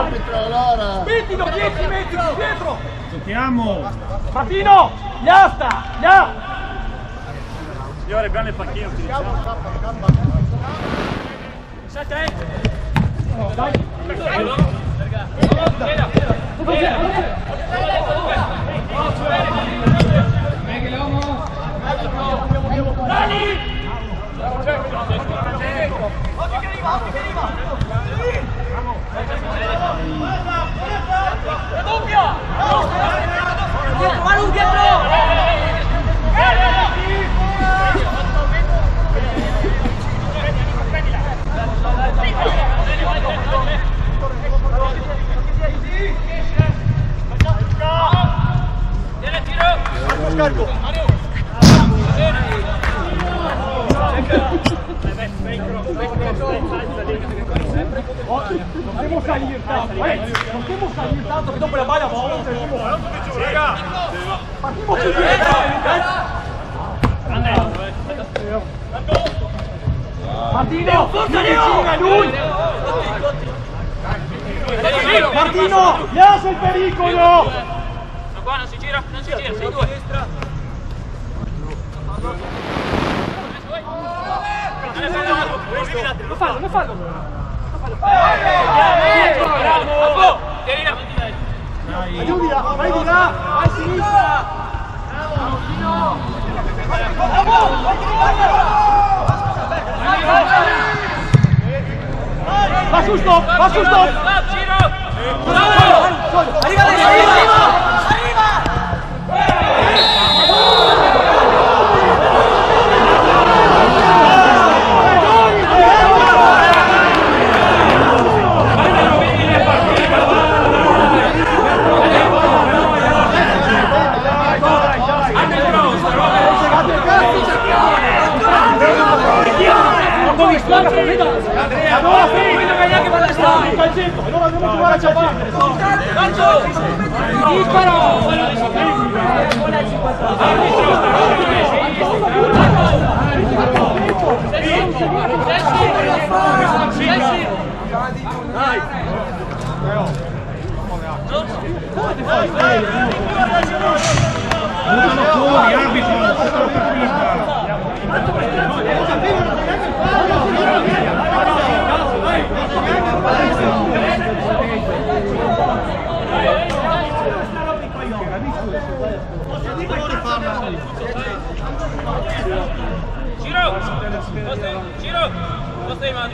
[SPEAKER 2] Spittilo 10 metri dietro!
[SPEAKER 4] Giochiamo!
[SPEAKER 2] Martino, sta! Signore, abbiamo il pacchino, utilizziamo. Dai! Non devo salire tanto che dopo la palla vola. Raga! Partiamo più dietro! Martino! Vicino a lui! Martino! Lascia il pericolo!
[SPEAKER 8] Ma qua non si gira, sei due.
[SPEAKER 1] Non fallo!
[SPEAKER 8] Bravo! Tieni là!
[SPEAKER 2] Aiutila! Vai di là! Vai a sinistra! Va su stop!
[SPEAKER 8] Giro!
[SPEAKER 1] Arriva!
[SPEAKER 2] centro, allora dobbiamo giocare a centro.
[SPEAKER 4] Fuori, arbitro, la partita.
[SPEAKER 8] Giro, lo stai mano.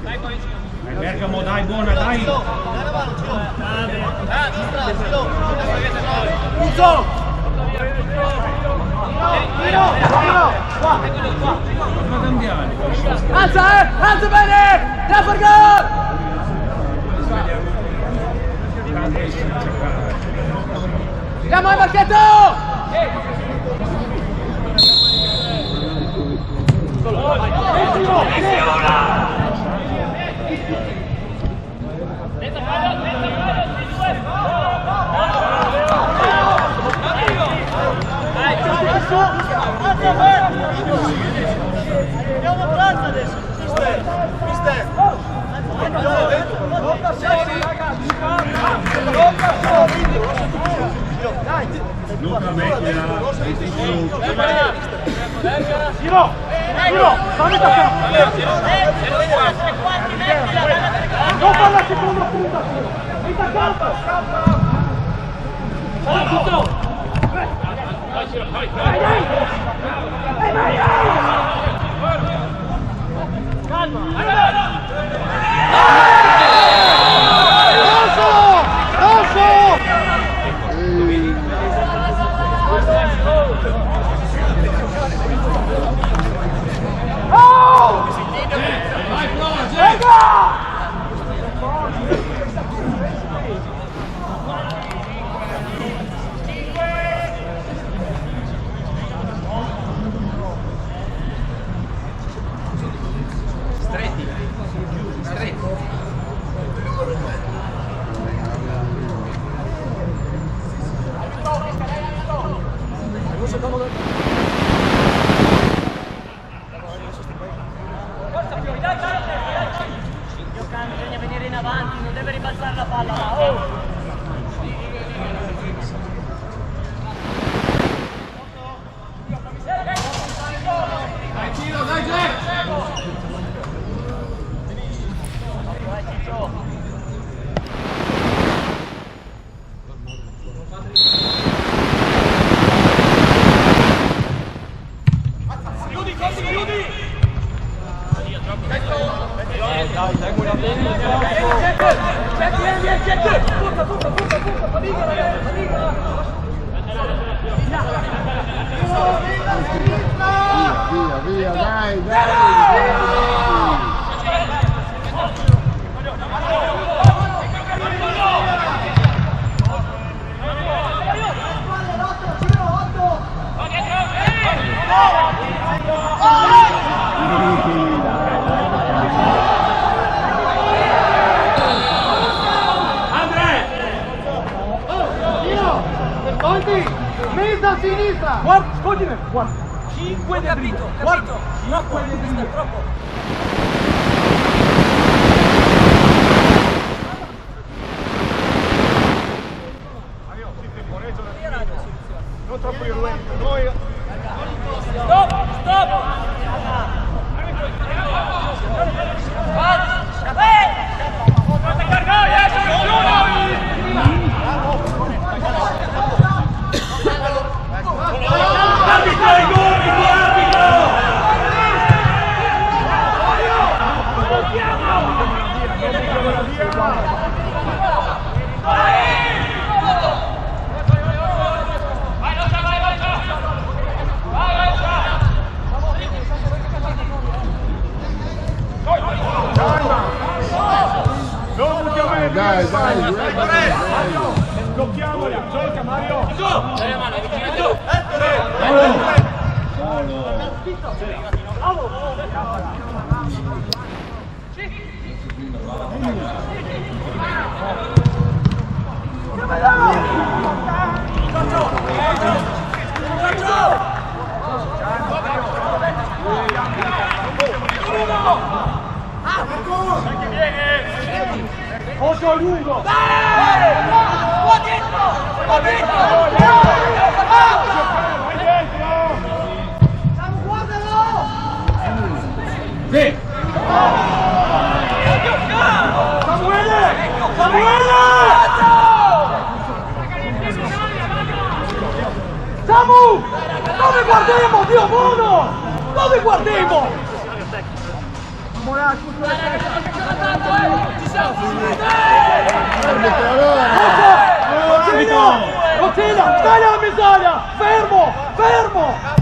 [SPEAKER 8] Dai poi Giro.
[SPEAKER 4] Bergamo, dai, buona, dai.
[SPEAKER 7] Alza bene! Da per gol! Andiamo al marchetto!
[SPEAKER 1] Andiamo a pranzo adesso! Mister!
[SPEAKER 4] Luca Vecchia,
[SPEAKER 2] Giro, fammi toccare. Non fa la seconda punta, metti a campo.
[SPEAKER 1] Bisogna venire in avanti, non deve ribaltare la palla là. Oh!
[SPEAKER 9] Via, dai!
[SPEAKER 2] Mezza a sinistra! Guarda, ascoltami, guarda! 5 di dritto, guarda! 5 di dritto! Troppo! Non troppo irruento, noi...
[SPEAKER 7] Stop!
[SPEAKER 9] Dai,
[SPEAKER 2] blocchiamoli, gioca Mario!
[SPEAKER 8] Dai la mano, vicino giù.
[SPEAKER 2] Occhio a lungo!
[SPEAKER 7] Qua dentro! Qua dentro! Guardalo!
[SPEAKER 2] Sì! Samuele! Samuele! Samu! Dove guardiamo, Dio buono? Dove guardiamo? Rotina, stai alla mezz'aria! Fermo! Fermo!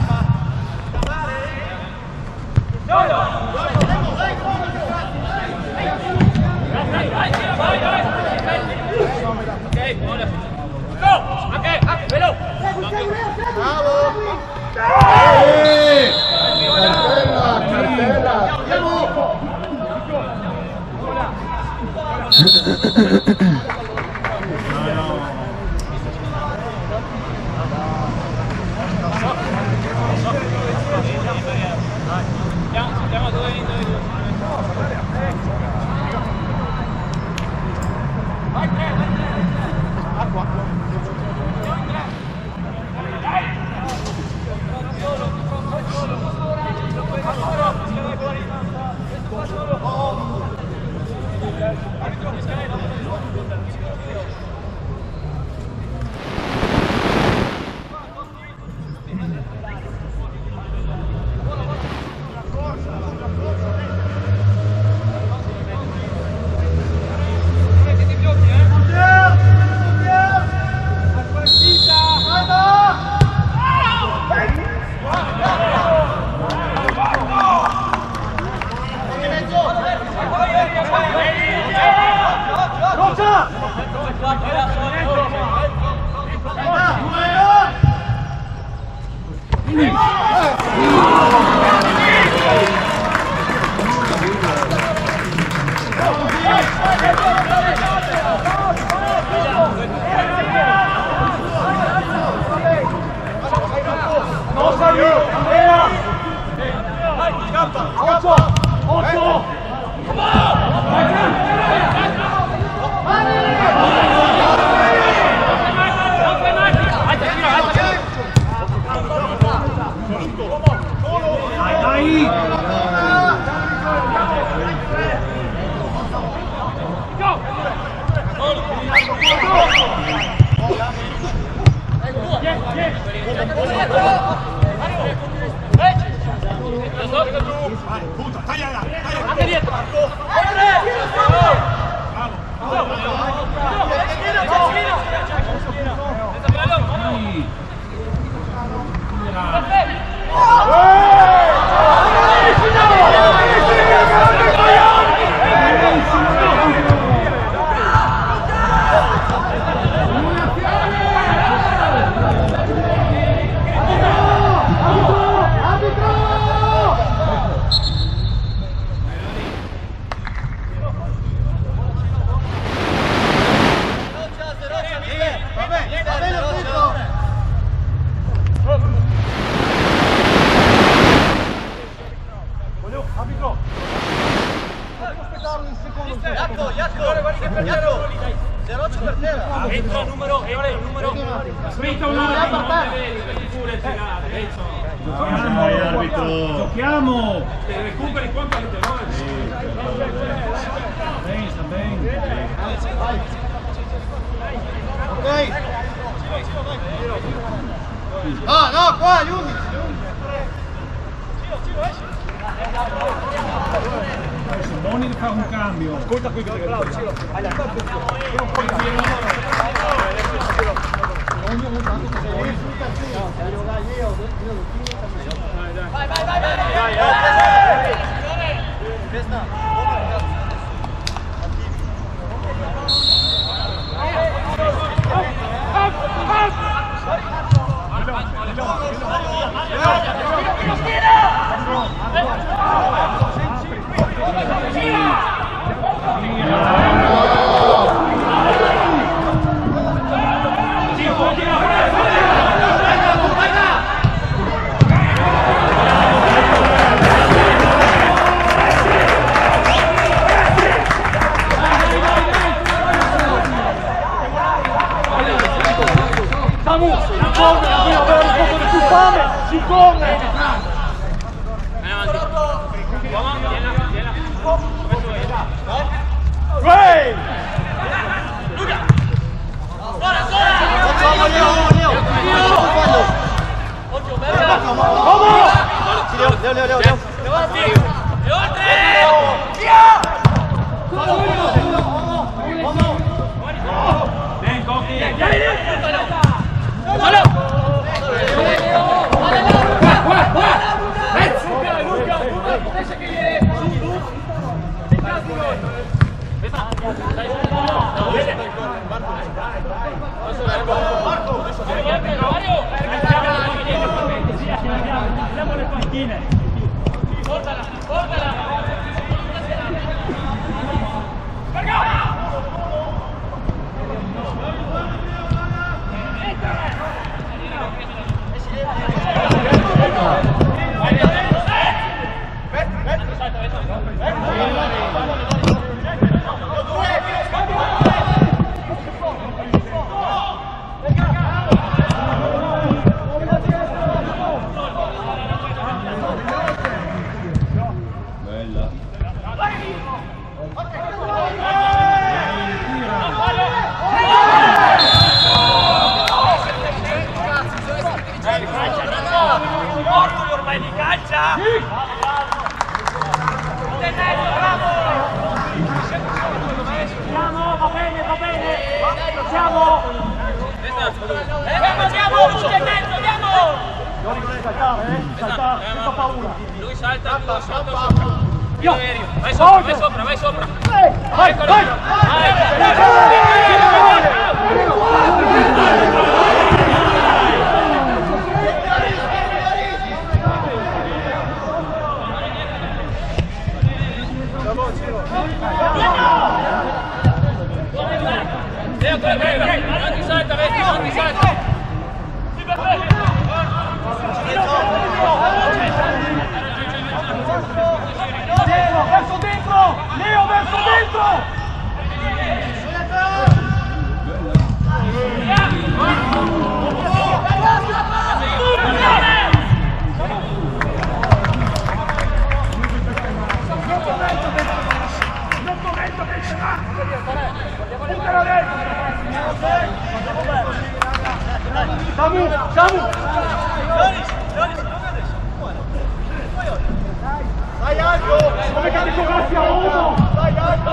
[SPEAKER 8] Entra il numero, spinta un numero, pure tirare,
[SPEAKER 4] Giochiamo, arbitro! Giochiamo!
[SPEAKER 8] recuperi quanto avete noi.
[SPEAKER 4] Sta bene.
[SPEAKER 9] Ok. No, qua, gli 11.
[SPEAKER 4] Boni fa un cambio.
[SPEAKER 2] Ascolta qui che
[SPEAKER 4] Gira!
[SPEAKER 1] Andiamo le panchine. Portala. Ormai di calcia! Siamo, va bene! Siamo! Andiamo, tutti in mezzo, andiamo!
[SPEAKER 2] Salta, senza paura.
[SPEAKER 8] Lui salta, tu salta. Io aereo. Vai sopra.
[SPEAKER 2] Vai!
[SPEAKER 8] Avanti salta, avanti salta.
[SPEAKER 2] Verso dentro! Leo, verso dentro! Samu!
[SPEAKER 9] Dai alto!
[SPEAKER 2] Come carico Gassi a uno!
[SPEAKER 9] Dai alto!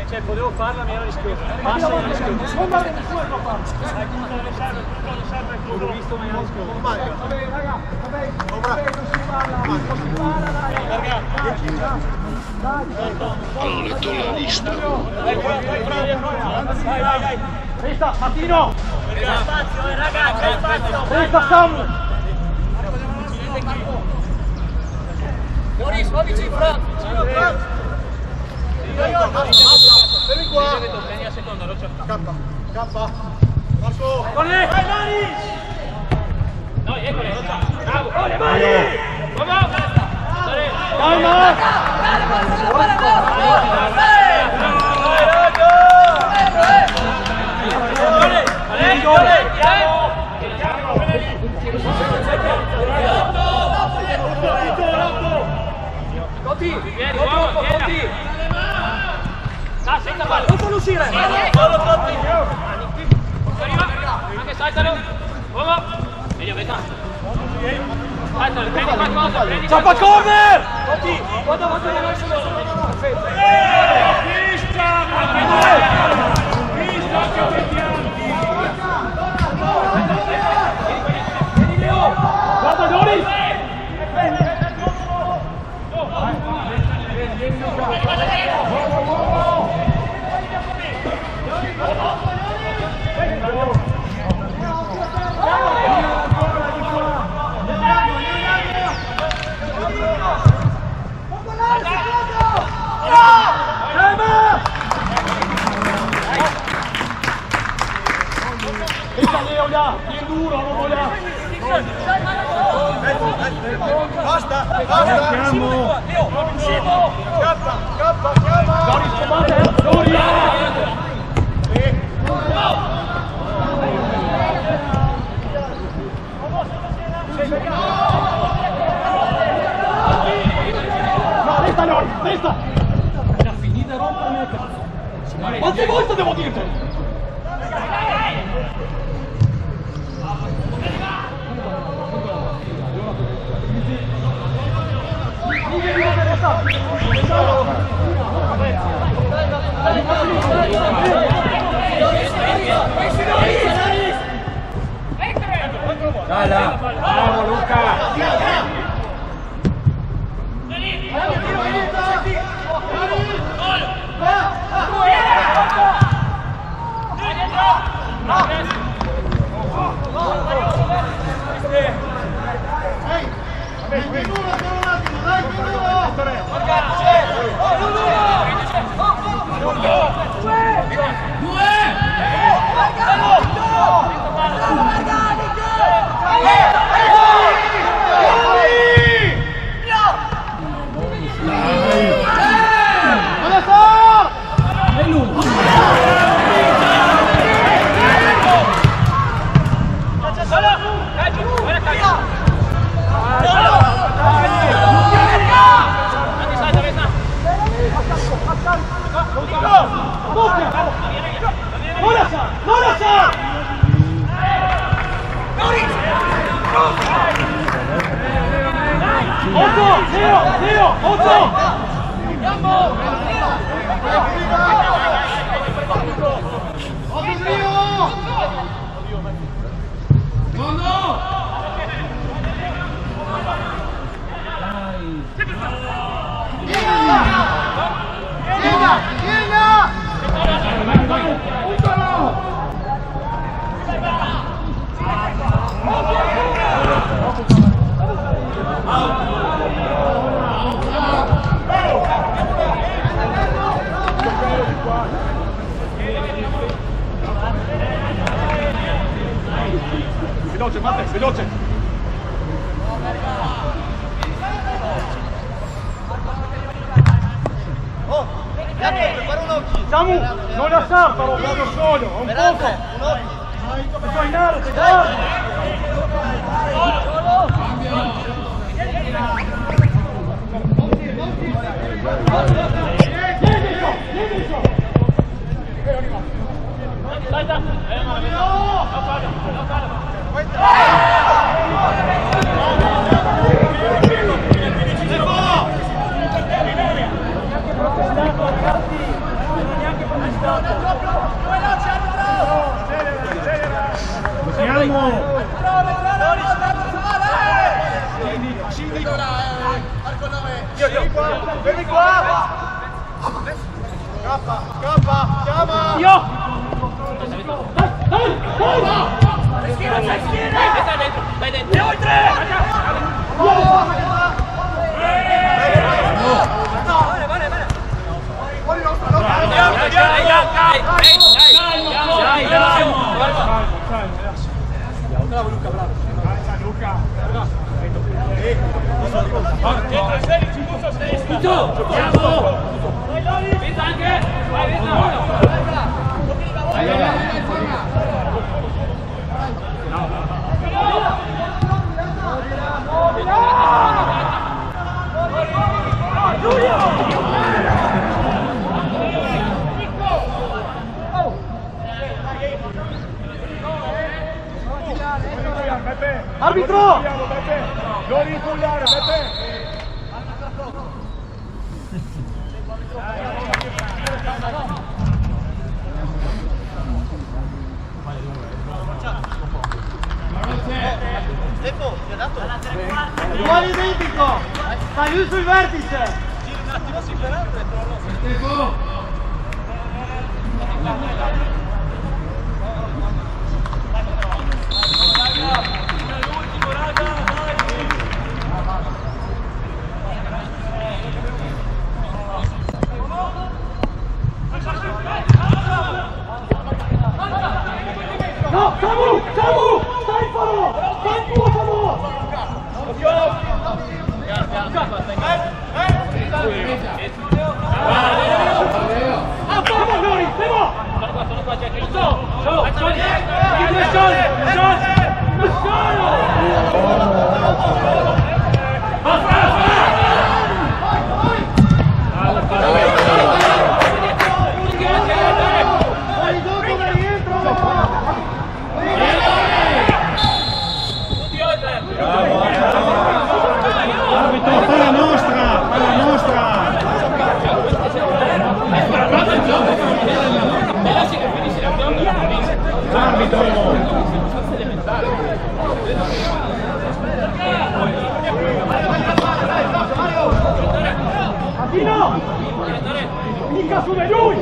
[SPEAKER 1] Cioè, potevo farla, ma era rischiosa. Passa era rischiosa.
[SPEAKER 2] Non dare nessuno a farlo.
[SPEAKER 1] L'ho visto, ma era rischiosa.
[SPEAKER 10] Hanno letto la lista.
[SPEAKER 2] Vai. Resta, Martino!
[SPEAKER 1] Spazio, ragazzi, spazio!
[SPEAKER 2] Resta, Samu!
[SPEAKER 7] Loris, muoviti in front!
[SPEAKER 9] Fermi qua!
[SPEAKER 8] Prendi a seconda, Roccia.
[SPEAKER 9] K! Marco!
[SPEAKER 1] Con lei! Vai, Mani!
[SPEAKER 8] No, eccole, Roccia. Bravo!
[SPEAKER 1] Con le mani!
[SPEAKER 2] Calma!
[SPEAKER 1] Conti!
[SPEAKER 8] Vieni, uomo, vieni!
[SPEAKER 1] Dai, senza palla! Non può uscire!
[SPEAKER 8] Arriva! Anche saltalo! Uomo! Meglio, metà! Saltalo, prendi qualcosa, prendi
[SPEAKER 2] Ciappa
[SPEAKER 8] qualcosa!
[SPEAKER 2] corner!
[SPEAKER 1] Conti! Guarda, noi sono perfetto!
[SPEAKER 2] Guarda Loris! Vieni duro, non vogliamo!
[SPEAKER 9] Basta! Basta!
[SPEAKER 2] Siamo!
[SPEAKER 9] K! Chiama!
[SPEAKER 2] Finite a rompermi le cazzo. Quante volte devo dirtelo?
[SPEAKER 4] Dai, bravo Luca!
[SPEAKER 2] Veloce, Matte, veloce!
[SPEAKER 9] Oh, prepara un occhio.
[SPEAKER 2] Samu, non lasciartelo, vado solo, un poco!
[SPEAKER 9] Un occhio.
[SPEAKER 2] Ti fai in area, ti guardi!
[SPEAKER 9] Vieni qua! Scappa, chiama!
[SPEAKER 2] Io!
[SPEAKER 8] Vai dentro! E oltre!
[SPEAKER 2] Bravo Luca, bravo! Luca!
[SPEAKER 8] Vinta anche! Vai,
[SPEAKER 2] Arbitro!
[SPEAKER 9] Non rincugliare, Beppe! Stefo, ti ha dato?
[SPEAKER 2] Uguale identico! Stai lui sul vertice!
[SPEAKER 9] Giri un attimo sì per altro e torno.
[SPEAKER 2] Stefo! No, Samu! Samu! Stai fallo! Stai pure fallo! Ah, fallo, Lori! Fermo! Pino! Mica su di lui!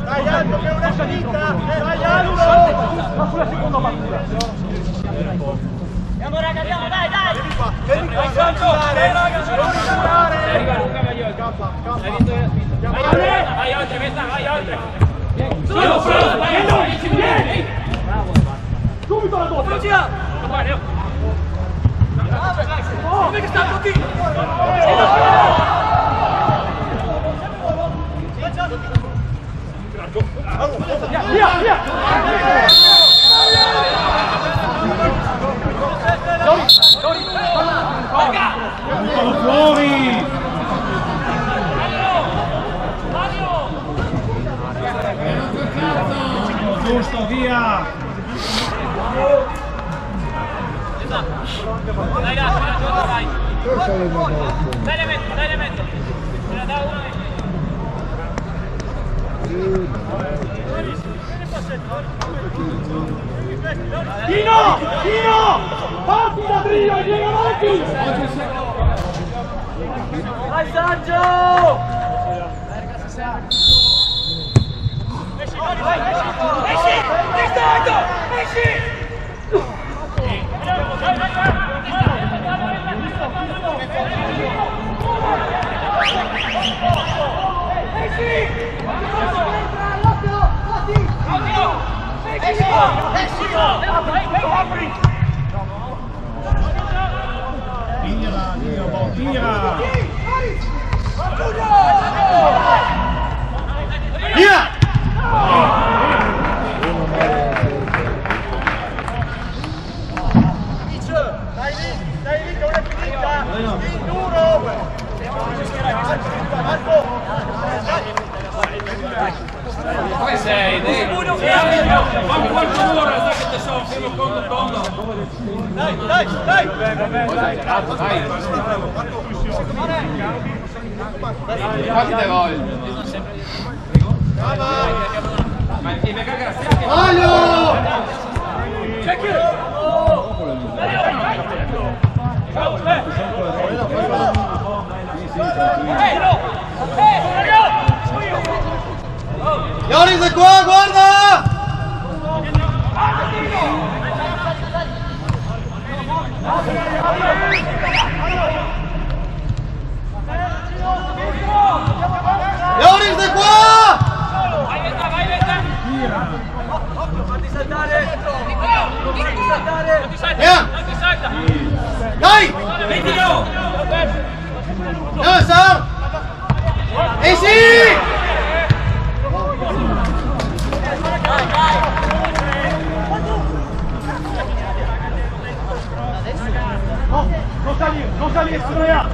[SPEAKER 9] Dai Aldo che è una salita! Dai Aldo!
[SPEAKER 2] Ma sulla seconda battuta!
[SPEAKER 1] Andiamo raga, andiamo, dai, dai!
[SPEAKER 9] Vieni qua! Vieni qua!
[SPEAKER 8] Vai oltre, Messa, vai oltre!
[SPEAKER 2] Vieni! Subito la doppia!
[SPEAKER 7] Dove che sta tutti?
[SPEAKER 2] Via, via!
[SPEAKER 4] Buttalo fuori! Giusto, via!
[SPEAKER 8] Dai, dai, vai! Dai, le metto! Me la dà uno
[SPEAKER 2] Pino! Pino! Parti da Trio e vieni avanti!
[SPEAKER 1] Vai Sergio!
[SPEAKER 7] Esci! Distratto! Esci!
[SPEAKER 4] Tira, tira!
[SPEAKER 9] Via! Dai lì che è una finita! Lì duro! Marco!
[SPEAKER 8] Dove sei? Fammi qualcuno, sai che te so, fermo tondo.
[SPEAKER 9] Dai!
[SPEAKER 8] Quanti te voglio?
[SPEAKER 9] Maglio! Ioris è qua, guarda! Ioris è qua!
[SPEAKER 8] Vai, Vetta!
[SPEAKER 1] Fatti saltare!
[SPEAKER 9] Via!
[SPEAKER 8] Non ti salta!
[SPEAKER 9] Dai!
[SPEAKER 8] Mettilo!
[SPEAKER 9] Andiamo, Sar! E sì!
[SPEAKER 2] No, non salire, Andrea!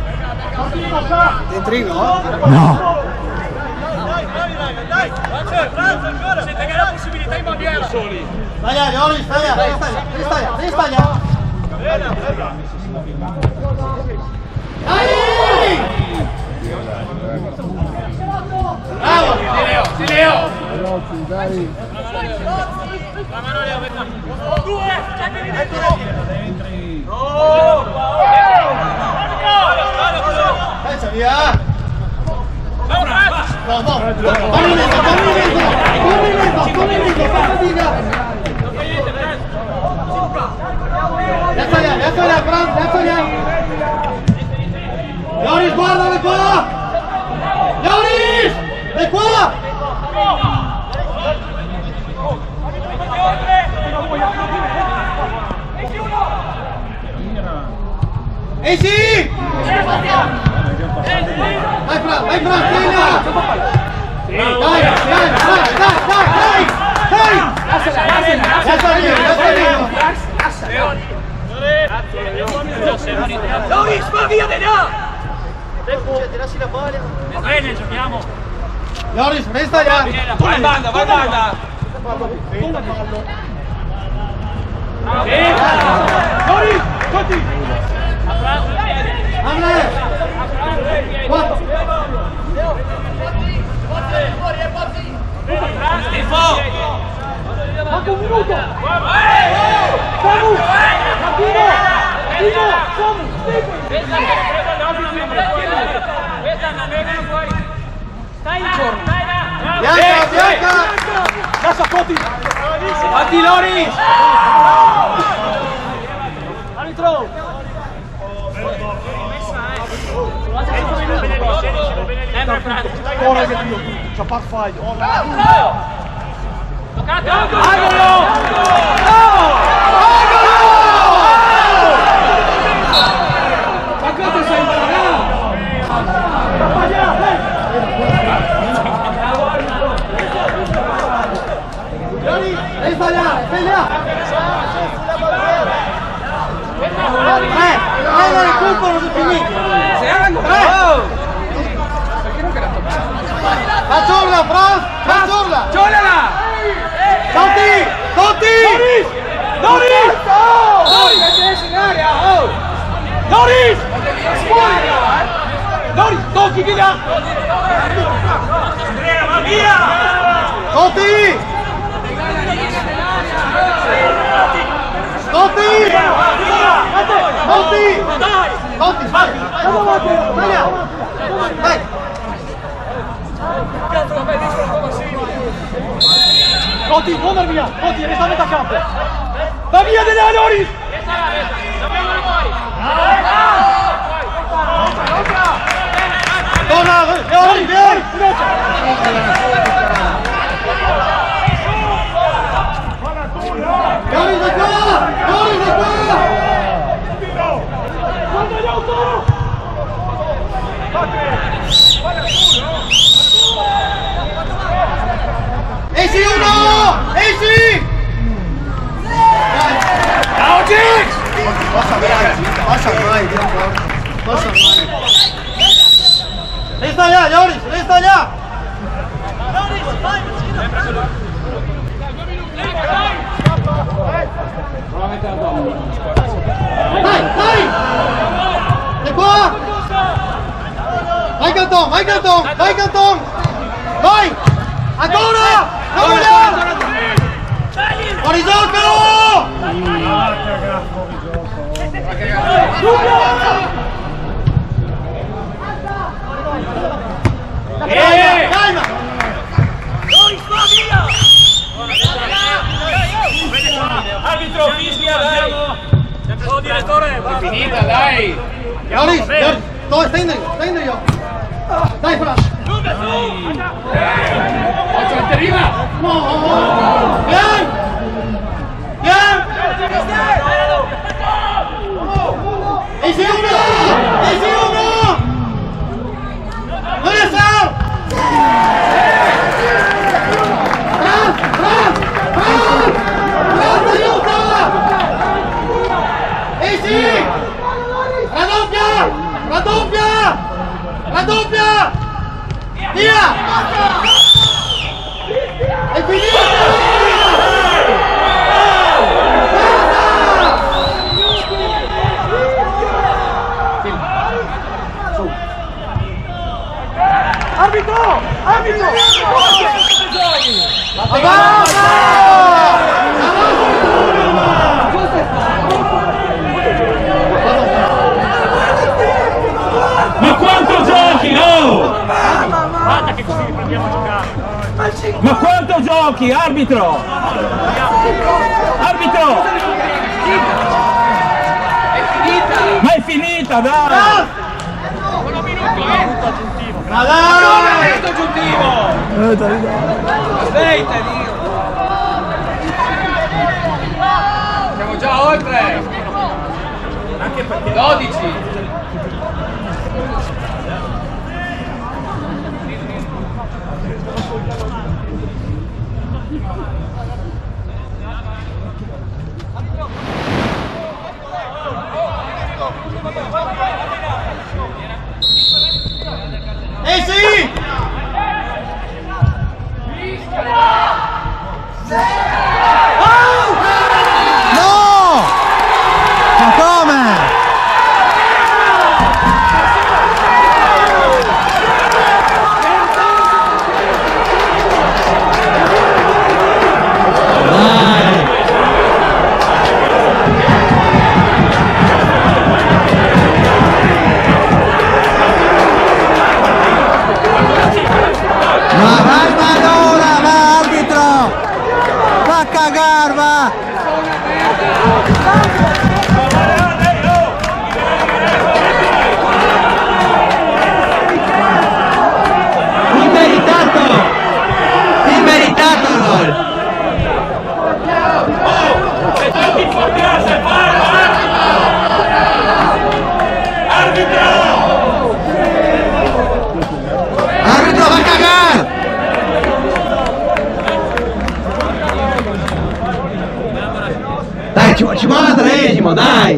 [SPEAKER 2] Partito, sa!
[SPEAKER 6] Entrino? No!
[SPEAKER 9] Dai! Franza ancora!
[SPEAKER 8] Siete che la possibilità in bandiera soli!
[SPEAKER 9] Sbaglia, Ioris, sbaglia! Devi sbagliare! Dai! Bravo!
[SPEAKER 8] Sì, Leo!
[SPEAKER 1] La mano Leo, Vetta! Due!
[SPEAKER 9] Pensa via!
[SPEAKER 8] Bravo, Franza!
[SPEAKER 9] No! Fammi in mezzo! Fatica! Adesso là, Franz! Ioris, guarda, è qua! Ioris! È qua! E sì! Vai Franz, segna! Dai! Lascia dietro!
[SPEAKER 7] Loris, va via di là!
[SPEAKER 1] Tirassi la palla.
[SPEAKER 8] Va bene, giochiamo.
[SPEAKER 9] Loris, resta là.
[SPEAKER 7] Vai in banda, vai in banda!
[SPEAKER 2] Loris, conti!
[SPEAKER 9] Andrea. 4.
[SPEAKER 7] Tifo!
[SPEAKER 2] Manca un minuto! Samu! Martino! Timo! Samu!
[SPEAKER 8] Stai là, stai là.
[SPEAKER 9] Bianca, Bianca.
[SPEAKER 2] Lascia Conti!
[SPEAKER 7] Fatti Loris!
[SPEAKER 2] Arbitro!
[SPEAKER 8] Sempre Franco.
[SPEAKER 2] Ora che Dio! Ci ha fatto fallo!
[SPEAKER 8] Toccate.
[SPEAKER 9] Resta là, stai là. Non recuperano tutti lì. Facciorla, Franz! Facciorla!
[SPEAKER 7] Giolala!
[SPEAKER 9] Conti! Conti!
[SPEAKER 2] Loris!
[SPEAKER 7] Loris, esci in area!
[SPEAKER 2] Loris! Loris, tocchi di là!
[SPEAKER 9] Conti! Conti! Conti! Conti, vai! Vai là! Vai!
[SPEAKER 2] Conti, non andare via! Conti, resta a metà campo! Va via di là, Loris!
[SPEAKER 9] Torna! Loris, vieni! Loris, da qua! Loris, da qua! Esci uno! Esci!
[SPEAKER 7] Ciao Gix!
[SPEAKER 9] Passa mai, passa mai. Resta là, Loris, resta là! Vai, vai! Di qua! Vai Canton, vai Canton, vai Canton! Vai! Ancora! Ancora! Fuori gioco! Calma!
[SPEAKER 7] Arbitro, fischia, dai! Oh, direttore! È finita, dai!
[SPEAKER 9] Loris, dove stendi io? Dai Franz!
[SPEAKER 7] Faccio la terriva!
[SPEAKER 9] Vieni! Vieni! Esci uno! Esci uno! Non è stato! Franz! Franz! Franz! Franz, aiuta! Esci! Raddoppia! Raddoppia! Raddoppia! Via! È finita!
[SPEAKER 2] Arbitro! Arbitro!
[SPEAKER 7] Ma quanto giochi, no?
[SPEAKER 8] Guarda che così riprendiamo a giocare.
[SPEAKER 7] Ma quanto giochi, arbitro? Arbitro! Ma è finita, dai!
[SPEAKER 9] Ma dai!
[SPEAKER 7] Aggiuntivo! Aspetta, Dio! Siamo già oltre! Anche perché 12!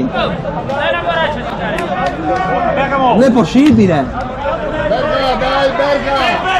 [SPEAKER 6] dai!
[SPEAKER 8] Dai una guaraccia giocare.
[SPEAKER 6] Non è possibile!
[SPEAKER 9] Berga, dai, Berga!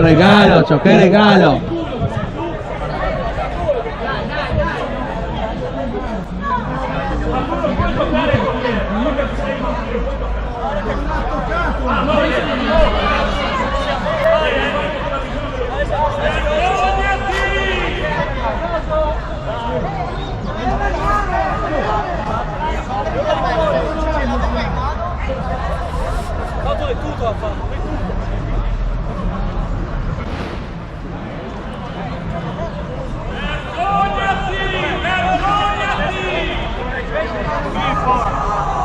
[SPEAKER 6] Regalo, ciò che regalo!
[SPEAKER 1] Tanto è tutto a fare.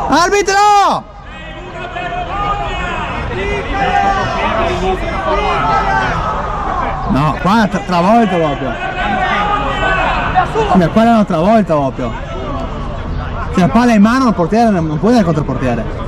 [SPEAKER 6] Arbitro! No, qua è travolto proprio. Ma qua l'hanno travolto proprio. Se la palla è in mano il portiere non può andare contro il portiere.